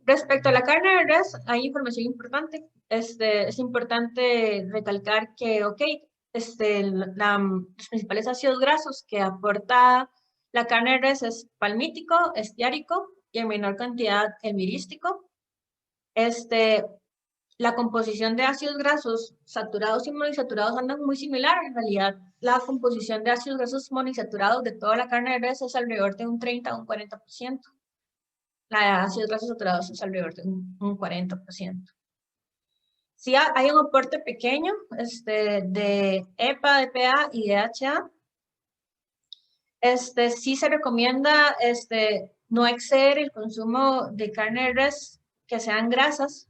Respecto a la carne de res, hay información importante. Es importante recalcar que, ok, los principales ácidos grasos que aporta la carne de res es palmítico, estiárico y en menor cantidad el mirístico. La composición de ácidos grasos saturados y monoinsaturados andan muy similar. En realidad, la composición de ácidos grasos monoinsaturados de toda la carne de res es alrededor de un 30 a un 40%. La de ácidos grasos saturados es alrededor de un 40%. Sí hay un aporte pequeño de EPA, DPA y DHA. Sí se recomienda no exceder el consumo de carne de res que sean grasas,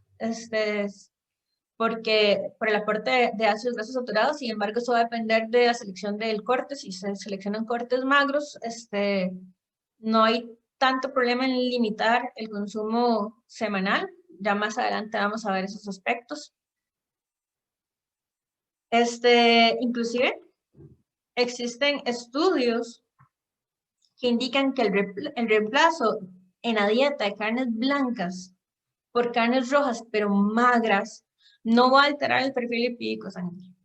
por el aporte de ácidos grasos saturados. Sin embargo, eso va a depender de la selección del corte. Si se seleccionan cortes magros, no hay tanto problema en limitar el consumo semanal. Ya más adelante vamos a ver esos aspectos. Inclusive, existen estudios que indican que el reemplazo en la dieta de carnes blancas por carnes rojas, pero magras, no va a alterar el perfil lipídico sanguíneo.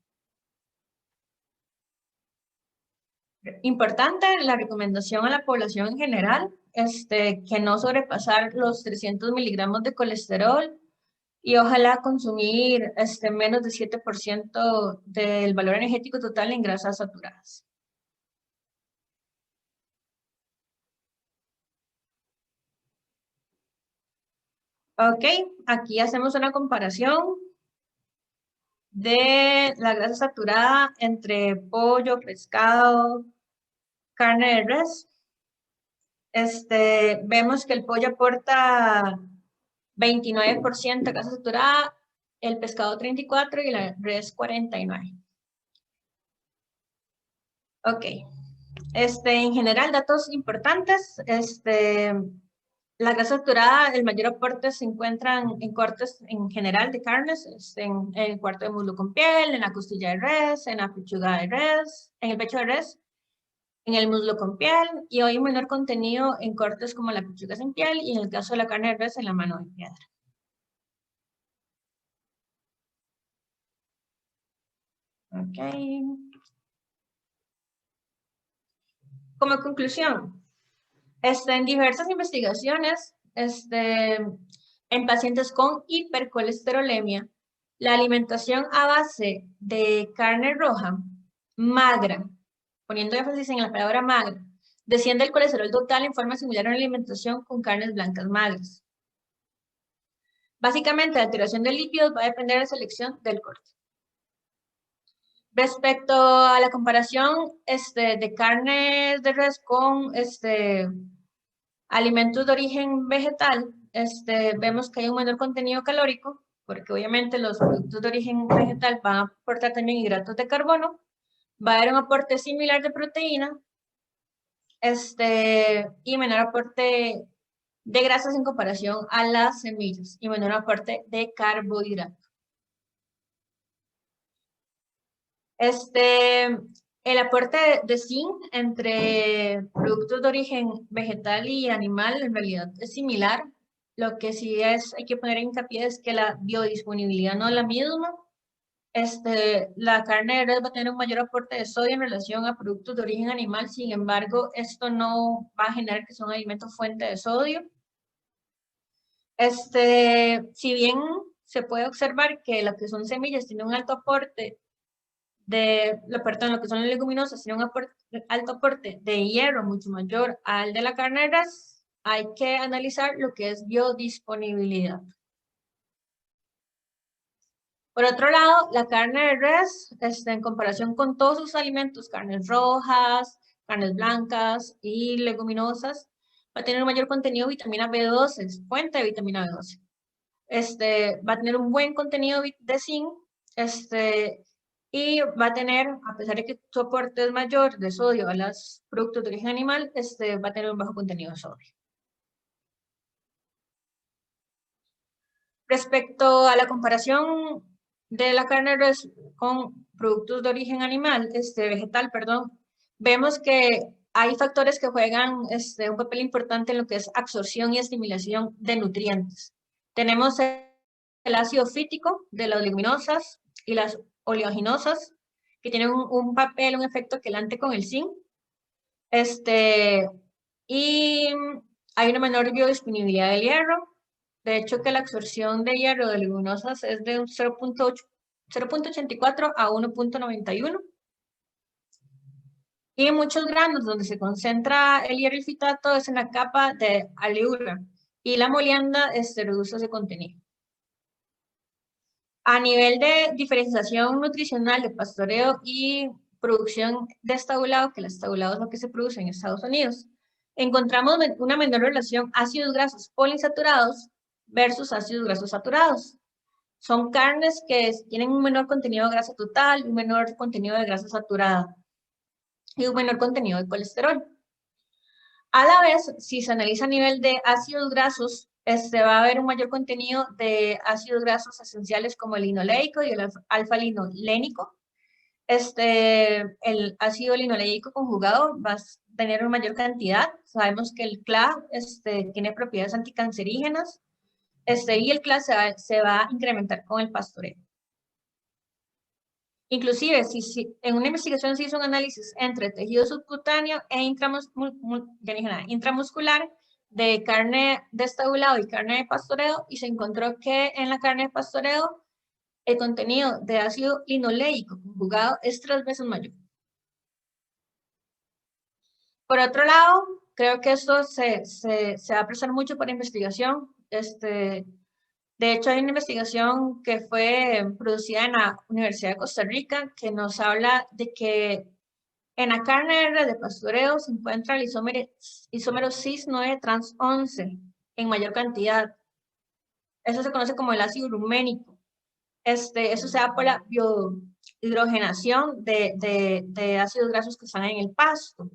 Importante la recomendación a la población en general, que no sobrepasar los 300 miligramos de colesterol y ojalá consumir menos de 7% del valor energético total en grasas saturadas. Ok, aquí hacemos una comparación de la grasa saturada entre pollo, pescado, carne de res. Vemos que el pollo aporta 29% de grasa saturada, el pescado 34% y la res 49%. Ok. En general, datos importantes. La grasa saturada, el mayor aporte se encuentran en cortes en general de carnes, en el cuarto de muslo con piel, en la costilla de res, en la pechuga de res, en el pecho de res, en el muslo con piel, y hay un menor contenido en cortes como la pechuga sin piel y en el caso de la carne de res en la mano de piedra. Ok. Como conclusión, en diversas investigaciones, en pacientes con hipercolesterolemia, la alimentación a base de carne roja, magra, poniendo énfasis en la palabra magra, Desciende el colesterol total en forma similar a una alimentación con carnes blancas magras. Básicamente, la alteración de lípidos va a depender de la selección del corte. Respecto a la comparación de carnes de res con alimentos de origen vegetal, vemos que hay un menor contenido calórico, porque obviamente los productos de origen vegetal van a aportar también hidratos de carbono, va a haber un aporte similar de proteína, y menor aporte de grasas en comparación a las semillas, y menor aporte de carbohidratos. El aporte de zinc entre productos de origen vegetal y animal en realidad es similar. Lo que sí hay que poner en hincapié es que la biodisponibilidad no es la misma. La carne de res va a tener un mayor aporte de sodio en relación a productos de origen animal, sin embargo, esto no va a generar que son alimentos fuente de sodio. Si bien se puede observar que lo que son semillas tienen un alto aporte lo que son las leguminosas, tiene un alto aporte de hierro mucho mayor al de la carne de res, hay que analizar lo que es biodisponibilidad. Por otro lado, la carne de res, en comparación con todos sus alimentos, carnes rojas, carnes blancas y leguminosas, va a tener un mayor contenido de vitamina B12, fuente de vitamina B12. Va a tener un buen contenido de zinc, y va a tener, a pesar de que su aporte es mayor de sodio a los productos de origen animal, va a tener un bajo contenido de sodio. Respecto a la comparación de la carne de res con productos de origen animal, vegetal, perdón, vemos que hay factores que juegan un papel importante en lo que es absorción y asimilación de nutrientes. Tenemos el ácido fítico de las leguminosas y las oleaginosas, que tienen un papel, un efecto quelante con el zinc. Y hay una menor biodisponibilidad del hierro. De hecho, que la absorción de hierro de leguminosas es de un 0.84 a 1.91. Y en muchos granos donde se concentra el hierro y el fitato es en la capa de aleura. Y la molienda reduce ese contenido. A nivel de diferenciación nutricional de pastoreo y producción de estabulado, que el estabulado es lo que se produce en Estados Unidos, encontramos una menor relación ácidos grasos poliinsaturados versus ácidos grasos saturados. Son carnes que tienen un menor contenido de grasa total, un menor contenido de grasa saturada y un menor contenido de colesterol. A la vez, si se analiza a nivel de ácidos grasos, va a haber un mayor contenido de ácidos grasos esenciales como el linoleico y el alfa-linolénico. El ácido linoleico conjugado va a tener una mayor cantidad. Sabemos que el CLA tiene propiedades anticancerígenas, y el CLA se va a incrementar con el pastoreo. Inclusive, si en una investigación se hizo un análisis entre tejido subcutáneo e intramuscular de carne de estabulado y carne de pastoreo, y se encontró que en la carne de pastoreo el contenido de ácido linoleico conjugado es 3 veces mayor. Por otro lado, creo que esto se va a prestar mucho para investigación. De hecho, hay una investigación que fue producida en la Universidad de Costa Rica que nos habla de que en la carne de pastoreo se encuentra el isómero cis-9 trans 11 en mayor cantidad. Eso se conoce como el ácido ruménico. Eso se da por la biohidrogenación de ácidos grasos que están en el pasto.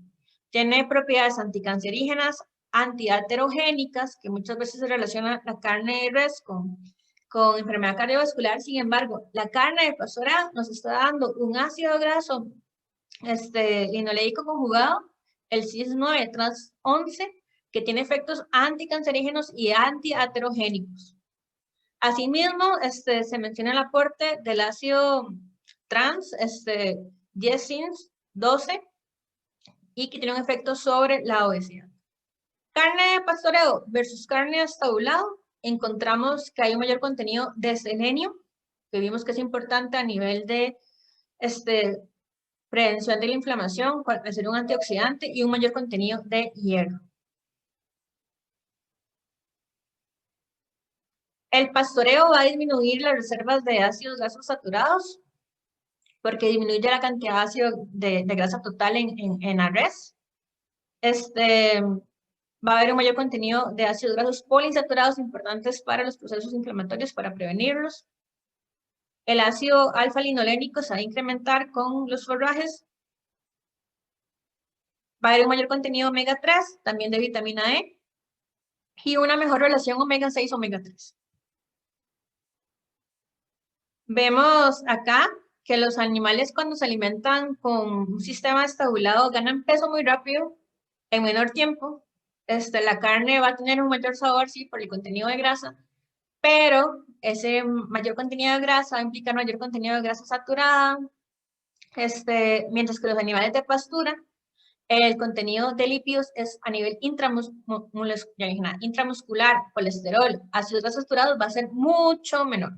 Tiene propiedades anticancerígenas, antiaterogénicas, que muchas veces se relaciona la carne de res con enfermedad cardiovascular. Sin embargo, la carne de pastoreo nos está dando un ácido graso linoleico conjugado, el cis-9 trans 11, que tiene efectos anticancerígenos y antiaterogénicos. Asimismo, se menciona el aporte del ácido trans 10-cis-12, y que tiene un efecto sobre la obesidad. Carne de pastoreo versus carne de estabulado, encontramos que hay un mayor contenido de selenio, que vimos que es importante a nivel de prevención de la inflamación, al ser un antioxidante y un mayor contenido de hierro. El pastoreo va a disminuir las reservas de ácidos grasos saturados porque disminuye la cantidad de ácido de grasa total en la res. Va a haber un mayor contenido de ácidos grasos poliinsaturados importantes para los procesos inflamatorios para prevenirlos. El ácido alfa-linolénico se va a incrementar con los forrajes. Va a haber un mayor contenido de omega 3, también de vitamina E, y una mejor relación omega 6-omega 3. Vemos acá que los animales cuando se alimentan con un sistema estabulado ganan peso muy rápido en menor tiempo. La carne va a tener un mayor sabor, sí, por el contenido de grasa, pero ese mayor contenido de grasa implica mayor contenido de grasa saturada, mientras que los animales de pastura, el contenido de lípidos es a nivel intramuscular, colesterol, ácidos grasos saturados va a ser mucho menor.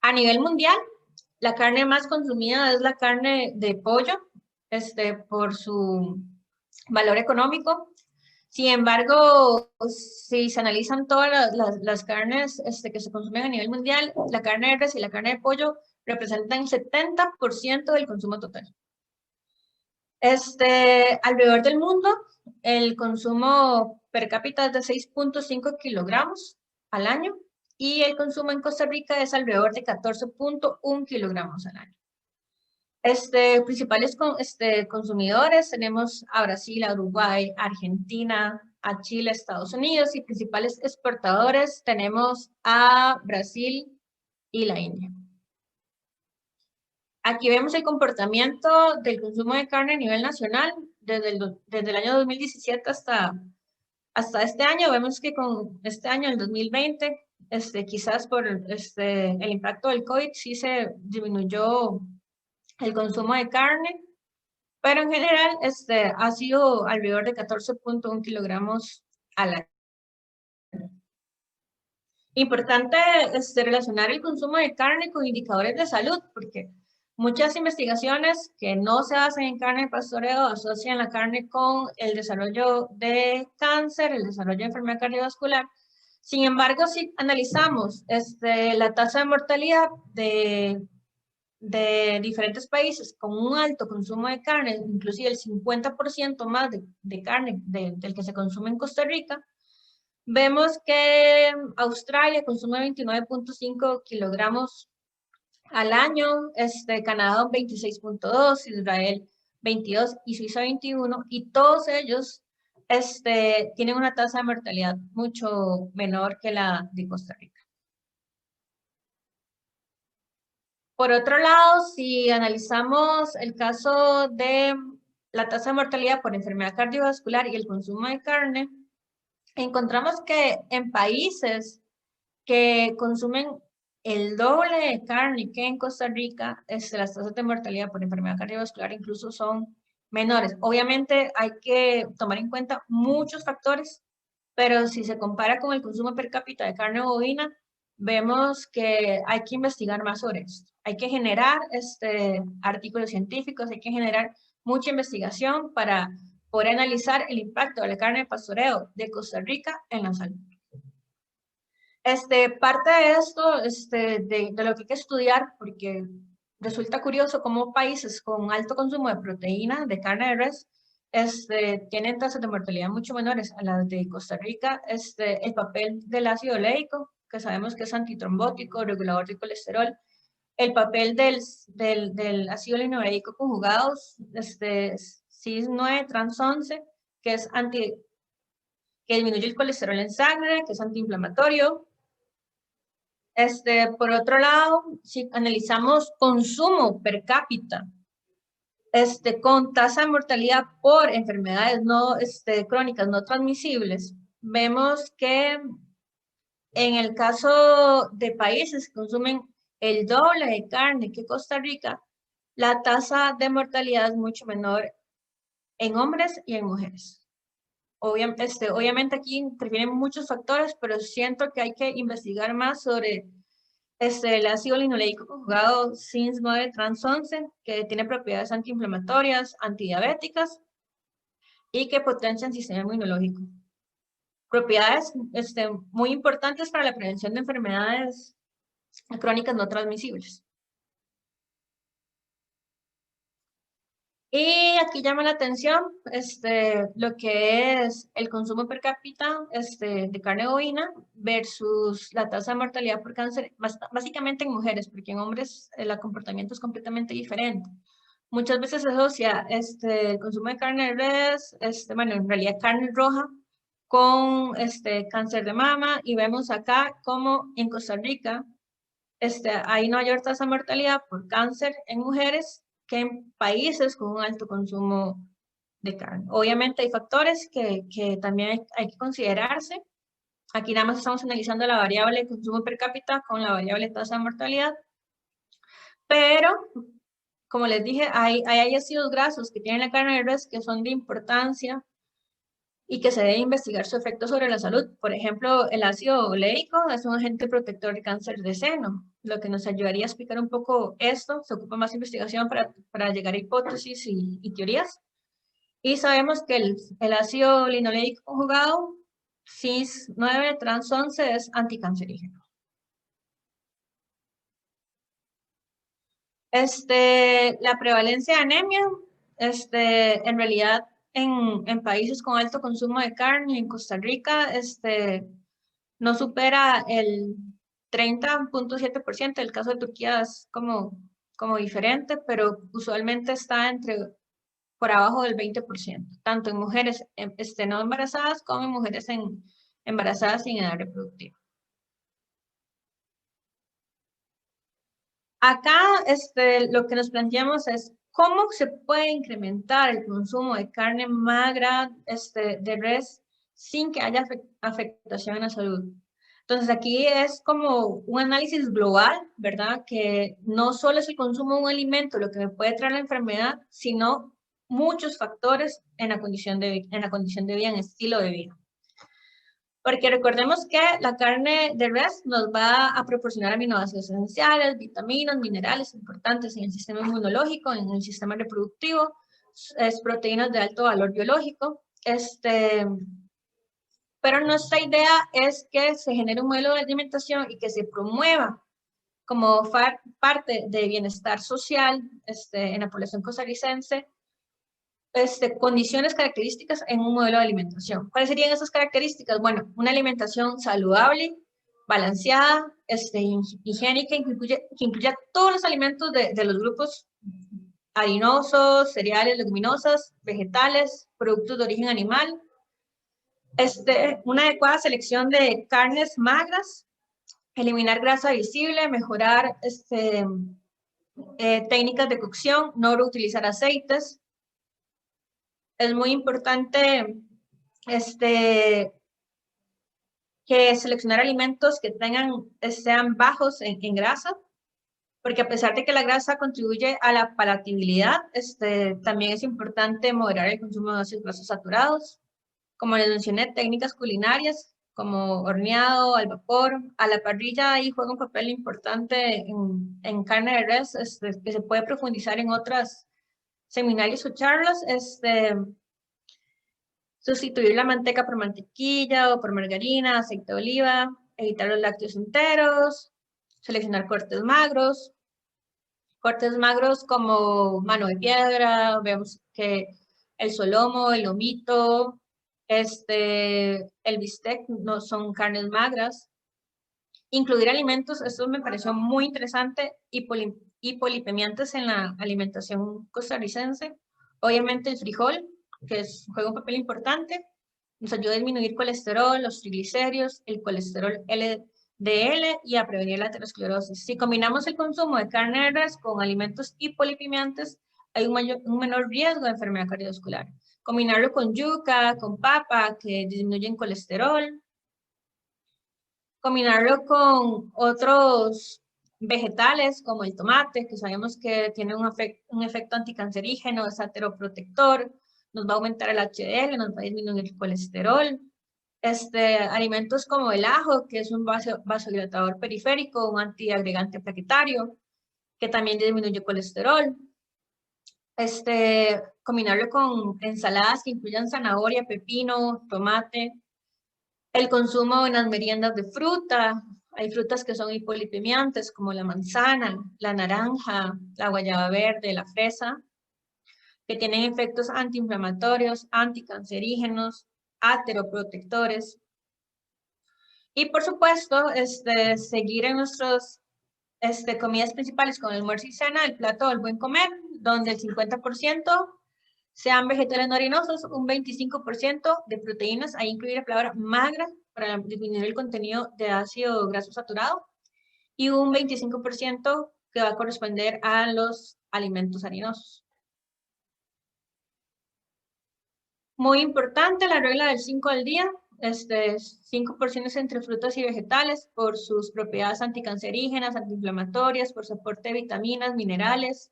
A nivel mundial, la carne más consumida es la carne de pollo, por su valor económico. Sin embargo, si se analizan todas las carnes que se consumen a nivel mundial, la carne de res y la carne de pollo representan 70% del consumo total. Alrededor del mundo, el consumo per cápita es de 6.5 kilogramos al año y el consumo en Costa Rica es alrededor de 14.1 kilogramos al año. Principales consumidores tenemos a Brasil, a Uruguay, Argentina, a Chile, Estados Unidos, y principales exportadores tenemos a Brasil y la India. Aquí vemos el comportamiento del consumo de carne a nivel nacional desde el año 2017 hasta este año. Vemos que con este año, el 2020, quizás por el impacto del COVID, sí se disminuyó el consumo de carne, pero en general ha sido alrededor de 14.1 kilogramos al año. Importante relacionar el consumo de carne con indicadores de salud, porque muchas investigaciones que no se basan en carne de pastoreo asocian la carne con el desarrollo de cáncer, el desarrollo de enfermedad cardiovascular. Sin embargo, si analizamos la tasa de mortalidad de diferentes países con un alto consumo de carne, inclusive el 50% más de carne del que se consume en Costa Rica, vemos que Australia consume 29.5 kilogramos al año, Canadá 26.2, Israel 22 y Suiza 21, y todos ellos tienen una tasa de mortalidad mucho menor que la de Costa Rica. Por otro lado, si analizamos el caso de la tasa de mortalidad por enfermedad cardiovascular y el consumo de carne, encontramos que en países que consumen el doble de carne que en Costa Rica, las tasas de mortalidad por enfermedad cardiovascular incluso son menores. Obviamente hay que tomar en cuenta muchos factores, pero si se compara con el consumo per cápita de carne bovina, vemos que hay que investigar más sobre esto. Hay que generar artículos científicos, hay que generar mucha investigación para poder analizar el impacto de la carne de pastoreo de Costa Rica en la salud. Parte de esto, de lo que hay que estudiar, porque resulta curioso cómo países con alto consumo de proteína, de carne de res, tienen tasas de mortalidad mucho menores a las de Costa Rica. El papel del ácido oleico, que sabemos que es antitrombótico, regulador de colesterol, el papel del ácido linoleico conjugado, cis9 trans 11, que es que disminuye el colesterol en sangre, que es antiinflamatorio. Por otro lado, si analizamos consumo per cápita, con tasa de mortalidad por enfermedades no, crónicas no transmisibles, vemos que en el caso de países que consumen el doble de carne que Costa Rica, la tasa de mortalidad es mucho menor en hombres y en mujeres. Obviamente aquí intervienen muchos factores, pero siento que hay que investigar más sobre el ácido linoleico conjugado CINS9 trans 11, que tiene propiedades antiinflamatorias, antidiabéticas y que potencian el sistema inmunológico. Propiedades muy importantes para la prevención de enfermedades crónicas no transmisibles. Y aquí llama la atención lo que es el consumo per cápita de carne bovina versus la tasa de mortalidad por cáncer, básicamente en mujeres, porque en hombres el comportamiento es completamente diferente. Muchas veces se asocia el consumo de carne de res, bueno, en realidad carne roja, con cáncer de mama, y vemos acá como en Costa Rica hay mayor tasa de mortalidad por cáncer en mujeres que en países con un alto consumo de carne. Obviamente hay factores que también hay que considerarse. Aquí nada más estamos analizando la variable consumo per cápita con la variable tasa de mortalidad, pero como les dije, hay ácidos grasos que tienen la carne de res que son de importancia y que se debe investigar su efecto sobre la salud. Por ejemplo, el ácido oleico es un agente protector de cáncer de seno, lo que nos ayudaría a explicar un poco esto. Se ocupa más investigación para llegar a hipótesis y teorías. Y sabemos que el ácido linoleico conjugado, CIS9 trans 11, es anticancerígeno. La prevalencia de anemia, en realidad, en países con alto consumo de carne, en Costa Rica, no supera el 30.7%. El caso de Turquía es como diferente, pero usualmente está por abajo del 20%, tanto en mujeres no embarazadas como en mujeres embarazadas sin edad reproductiva. Acá lo que nos planteamos es cómo se puede incrementar el consumo de carne magra de res sin que haya afectación en la salud. Entonces aquí es como un análisis global, ¿verdad? Que no solo es el consumo de un alimento lo que me puede traer la enfermedad, sino muchos factores en la condición de vida, en el estilo de vida. Porque recordemos que la carne de res nos va a proporcionar aminoácidos esenciales, vitaminas, minerales importantes en el sistema inmunológico, en el sistema reproductivo, es proteínas de alto valor biológico. Pero nuestra idea es que se genere un modelo de alimentación y que se promueva como parte de bienestar social en la población costarricense, condiciones características en un modelo de alimentación. ¿Cuáles serían esas características? Bueno, una alimentación saludable, balanceada, higiénica, que incluya todos los alimentos de los grupos harinosos, cereales, leguminosas, vegetales, productos de origen animal. Una adecuada selección de carnes magras, eliminar grasa visible, mejorar técnicas de cocción, no reutilizar aceites. Es muy importante que seleccionar alimentos que sean bajos en grasa, porque a pesar de que la grasa contribuye a la palatabilidad, también es importante moderar el consumo de ácidos grasos saturados. Como les mencioné, técnicas culinarias como horneado, al vapor, a la parrilla, ahí juega un papel importante en carne de res, que se puede profundizar en otras seminarios o charlas. Sustituir la manteca por mantequilla o por margarina, aceite de oliva, evitar los lácteos enteros, seleccionar cortes magros como mano de piedra, vemos que el solomo, el lomito, el bistec no son carnes magras. Incluir alimentos, esto me pareció muy interesante, y polipemiantes en la alimentación costarricense. Obviamente el frijol, que juega un papel importante, nos ayuda a disminuir colesterol, los triglicéridos, el colesterol LDL y a prevenir la aterosclerosis. Si combinamos el consumo de carne de res con alimentos hipolipemiantes, hay un menor riesgo de enfermedad cardiovascular. Combinarlo con yuca, con papa, que disminuyen colesterol. Combinarlo con otros vegetales como el tomate, que sabemos que tiene un efecto anticancerígeno, es ateroprotector, nos va a aumentar el HDL, nos va a disminuir el colesterol. Alimentos como el ajo, que es un vasodilatador periférico, un antiagregante plaquetario, que también disminuye colesterol. Combinarlo con ensaladas que incluyan zanahoria, pepino, tomate. El consumo en las meriendas de fruta. Hay frutas que son hipolipemiantes, como la manzana, la naranja, la guayaba verde, la fresa, que tienen efectos antiinflamatorios, anticancerígenos, ateroprotectores. Y por supuesto, seguir en nuestras comidas principales con el almuerzo y cena, el plato del buen comer, donde el 50% sean vegetales no harinosos, un 25% de proteínas, ahí incluir la palabra magra para disminuir el contenido de ácido graso saturado, y un 25% que va a corresponder a los alimentos harinosos. Muy importante la regla del 5 al día, 5 porciones entre frutas y vegetales por sus propiedades anticancerígenas, antiinflamatorias, por su aporte de vitaminas, minerales.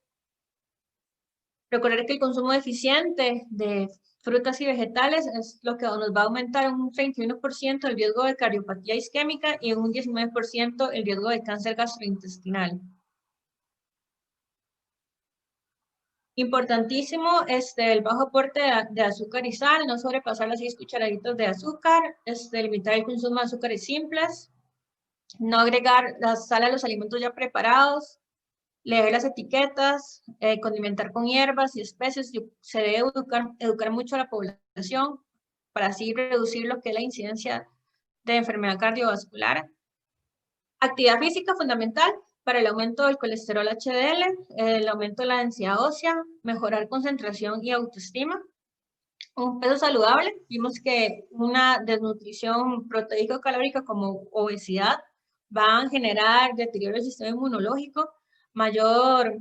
Recordar que el consumo eficiente de frutas y vegetales es lo que nos va a aumentar un 31% el riesgo de cardiopatía isquémica y un 19% el riesgo de cáncer gastrointestinal. Importantísimo, el bajo aporte de azúcar y sal, no sobrepasar las 6 cucharaditas de azúcar, limitar el consumo de azúcares simples, no agregar la sal a los alimentos ya preparados, leer las etiquetas, condimentar con hierbas y especies. Se debe educar mucho a la población para así reducir lo que es la incidencia de enfermedad cardiovascular. Actividad física fundamental para el aumento del colesterol HDL, el aumento de la densidad ósea, mejorar concentración y autoestima. Un peso saludable, vimos que una desnutrición proteico-calórica como obesidad va a generar deterioro del sistema inmunológico, mayor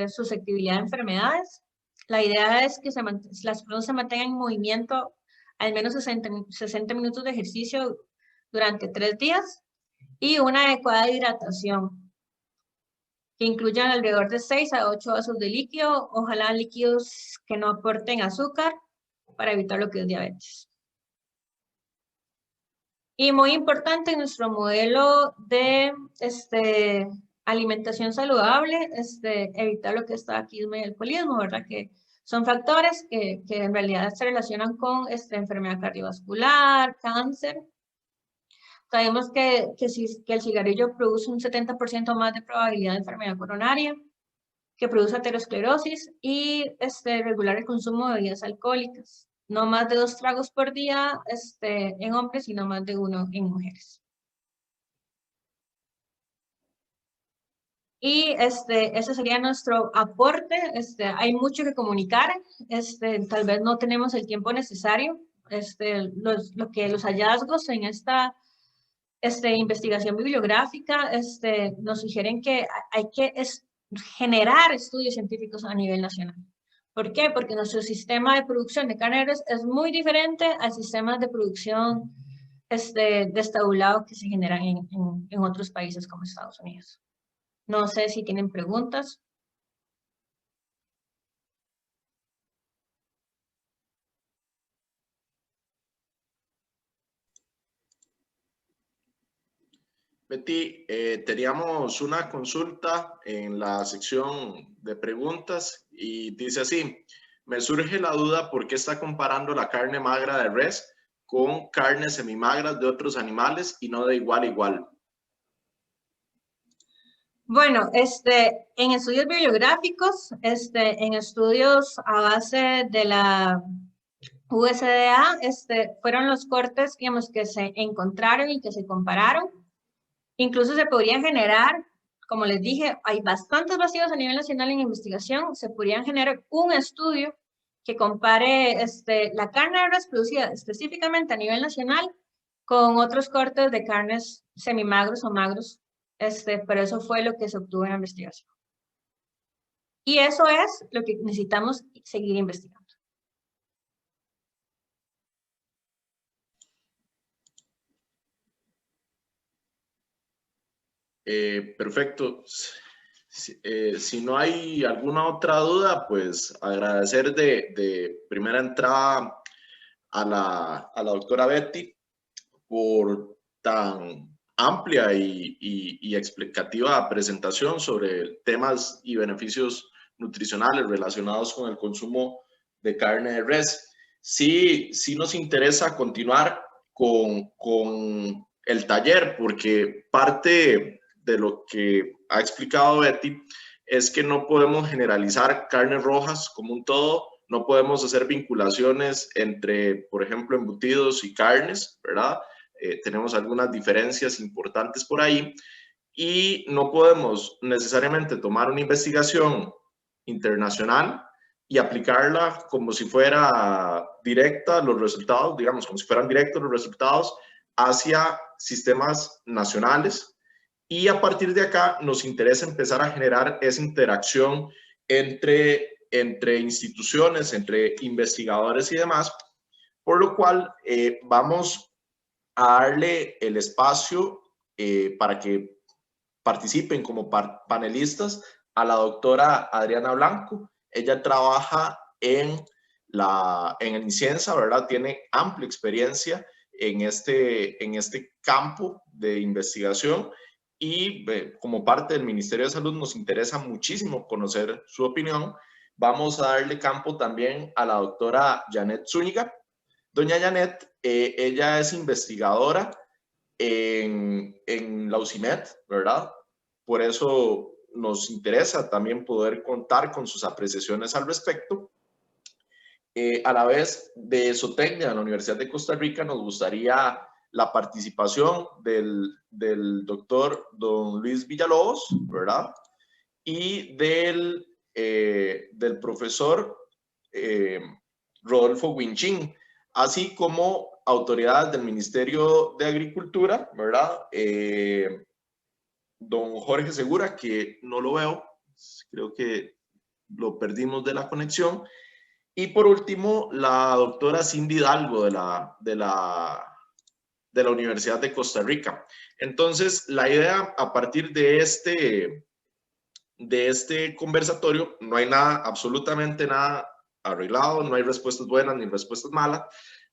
susceptibilidad a enfermedades. La idea es que las personas se mantengan en movimiento al menos 60 minutos de ejercicio durante 3 días y una adecuada hidratación que incluyan alrededor de 6 a 8 vasos de líquido, ojalá líquidos que no aporten azúcar para evitar lo que es diabetes. Y muy importante en nuestro modelo de alimentación saludable, evitar lo que está aquí y el alcoholismo, ¿verdad? Que son factores que en realidad se relacionan con enfermedad cardiovascular, cáncer. Sabemos que el cigarrillo produce un 70% más de probabilidad de enfermedad coronaria, que produce aterosclerosis y regular el consumo de bebidas alcohólicas. No más de 2 tragos por día en hombres y no más de 1 en mujeres. Y ese sería nuestro aporte. Hay mucho que comunicar. Tal vez no tenemos el tiempo necesario. Los hallazgos en esta investigación bibliográfica nos sugieren que hay que generar estudios científicos a nivel nacional. ¿Por qué? Porque nuestro sistema de producción de carne de res es muy diferente al sistema de producción de estabulado que se generan en otros países como Estados Unidos. No sé si tienen preguntas. Betty, teníamos una consulta en la sección de preguntas y dice así: me surge la duda por qué está comparando la carne magra de res con carnes semimagras de otros animales y no de igual a igual. Bueno, en estudios bibliográficos, en estudios a base de la USDA, fueron los cortes, digamos, que se encontraron y que se compararon. Incluso se podrían generar, como les dije, hay bastantes vacíos a nivel nacional en investigación, se podrían generar un estudio que compare la carne de res producida específicamente a nivel nacional con otros cortes de carnes semimagros o magros, pero eso fue lo que se obtuvo en la investigación. Y eso es lo que necesitamos seguir investigando. Perfecto. Si no hay alguna otra duda, pues agradecer de primera entrada a la doctora Betty por tan amplia y explicativa presentación sobre temas y beneficios nutricionales relacionados con el consumo de carne de res. Sí nos interesa continuar con el taller, porque parte de lo que ha explicado Betty es que no podemos generalizar carnes rojas como un todo, no podemos hacer vinculaciones entre, por ejemplo, embutidos y carnes, ¿verdad? Tenemos algunas diferencias importantes por ahí y no podemos necesariamente tomar una investigación internacional y aplicarla como si fuera directa los resultados, digamos, como si fueran directos los resultados hacia sistemas nacionales. Y a partir de acá nos interesa empezar a generar esa interacción entre instituciones, entre investigadores y demás, por lo cual vamos a darle el espacio para que participen como panelistas a la doctora Adriana Blanco. Ella trabaja en el INCIENSA, ¿verdad? Tiene amplia experiencia en este campo de investigación y como parte del Ministerio de Salud nos interesa muchísimo conocer su opinión. Vamos a darle campo también a la doctora Janet Zúñiga. Doña Janet, ella es investigadora en la UCIMED, ¿verdad? Por eso nos interesa también poder contar con sus apreciaciones al respecto. A la vez de Zootecnia de la Universidad de Costa Rica, nos gustaría la participación del doctor don Luis Villalobos, ¿verdad? Y del profesor Rodolfo Winchín, así como autoridades del Ministerio de Agricultura, ¿verdad? Don Jorge Segura, que no lo veo, creo que lo perdimos de la conexión. Y por último, la doctora Cindy Hidalgo de la Universidad de Costa Rica. Entonces, la idea a partir de este conversatorio, no hay nada, absolutamente nada arreglado, no hay respuestas buenas ni respuestas malas.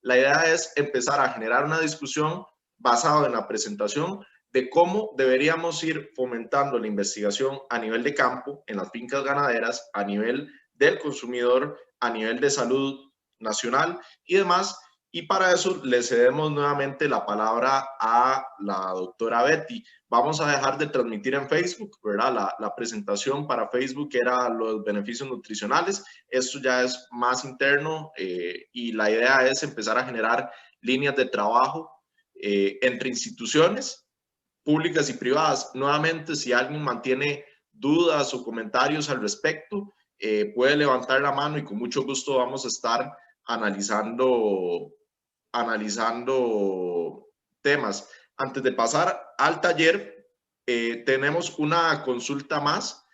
La idea es empezar a generar una discusión basada en la presentación de cómo deberíamos ir fomentando la investigación a nivel de campo, en las fincas ganaderas, a nivel del consumidor, a nivel de salud nacional y demás. Y para eso le cedemos nuevamente la palabra a la doctora Betty. Vamos a dejar de transmitir en Facebook, ¿verdad? La presentación para Facebook era los beneficios nutricionales. Esto ya es más interno y la idea es empezar a generar líneas de trabajo entre instituciones públicas y privadas. Nuevamente, si alguien mantiene dudas o comentarios al respecto, puede levantar la mano y con mucho gusto vamos a estar analizando temas. Antes de pasar al taller, tenemos una consulta más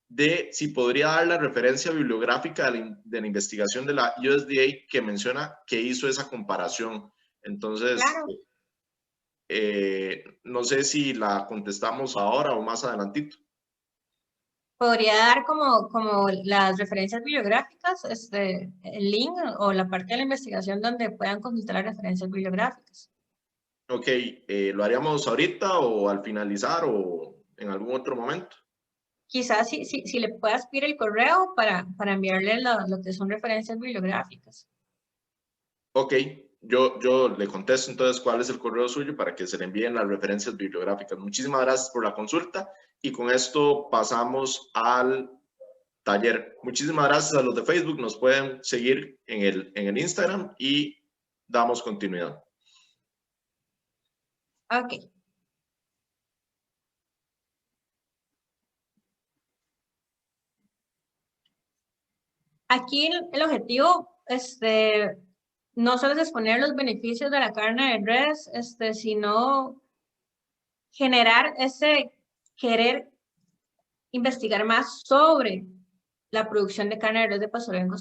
de si podría dar la referencia bibliográfica de la investigación de la USDA que menciona que hizo esa comparación. Entonces, claro. No sé si la contestamos ahora o más adelantito. Podría dar como las referencias bibliográficas, el link o la parte de la investigación donde puedan consultar las referencias bibliográficas. Ok, ¿lo haríamos ahorita o al finalizar o en algún otro momento? Quizás si le puedas pedir el correo para enviarle lo que son referencias bibliográficas. Ok, yo le contesto entonces cuál es el correo suyo para que se le envíen las referencias bibliográficas. Muchísimas gracias por la consulta y con esto pasamos al taller. Muchísimas gracias a los de Facebook, nos pueden seguir en el Instagram y damos continuidad. Ok. Aquí el objetivo no solo es exponer los beneficios de la carne de res, sino generar ese querer investigar más sobre la producción de carne de res de pastoreo en Costa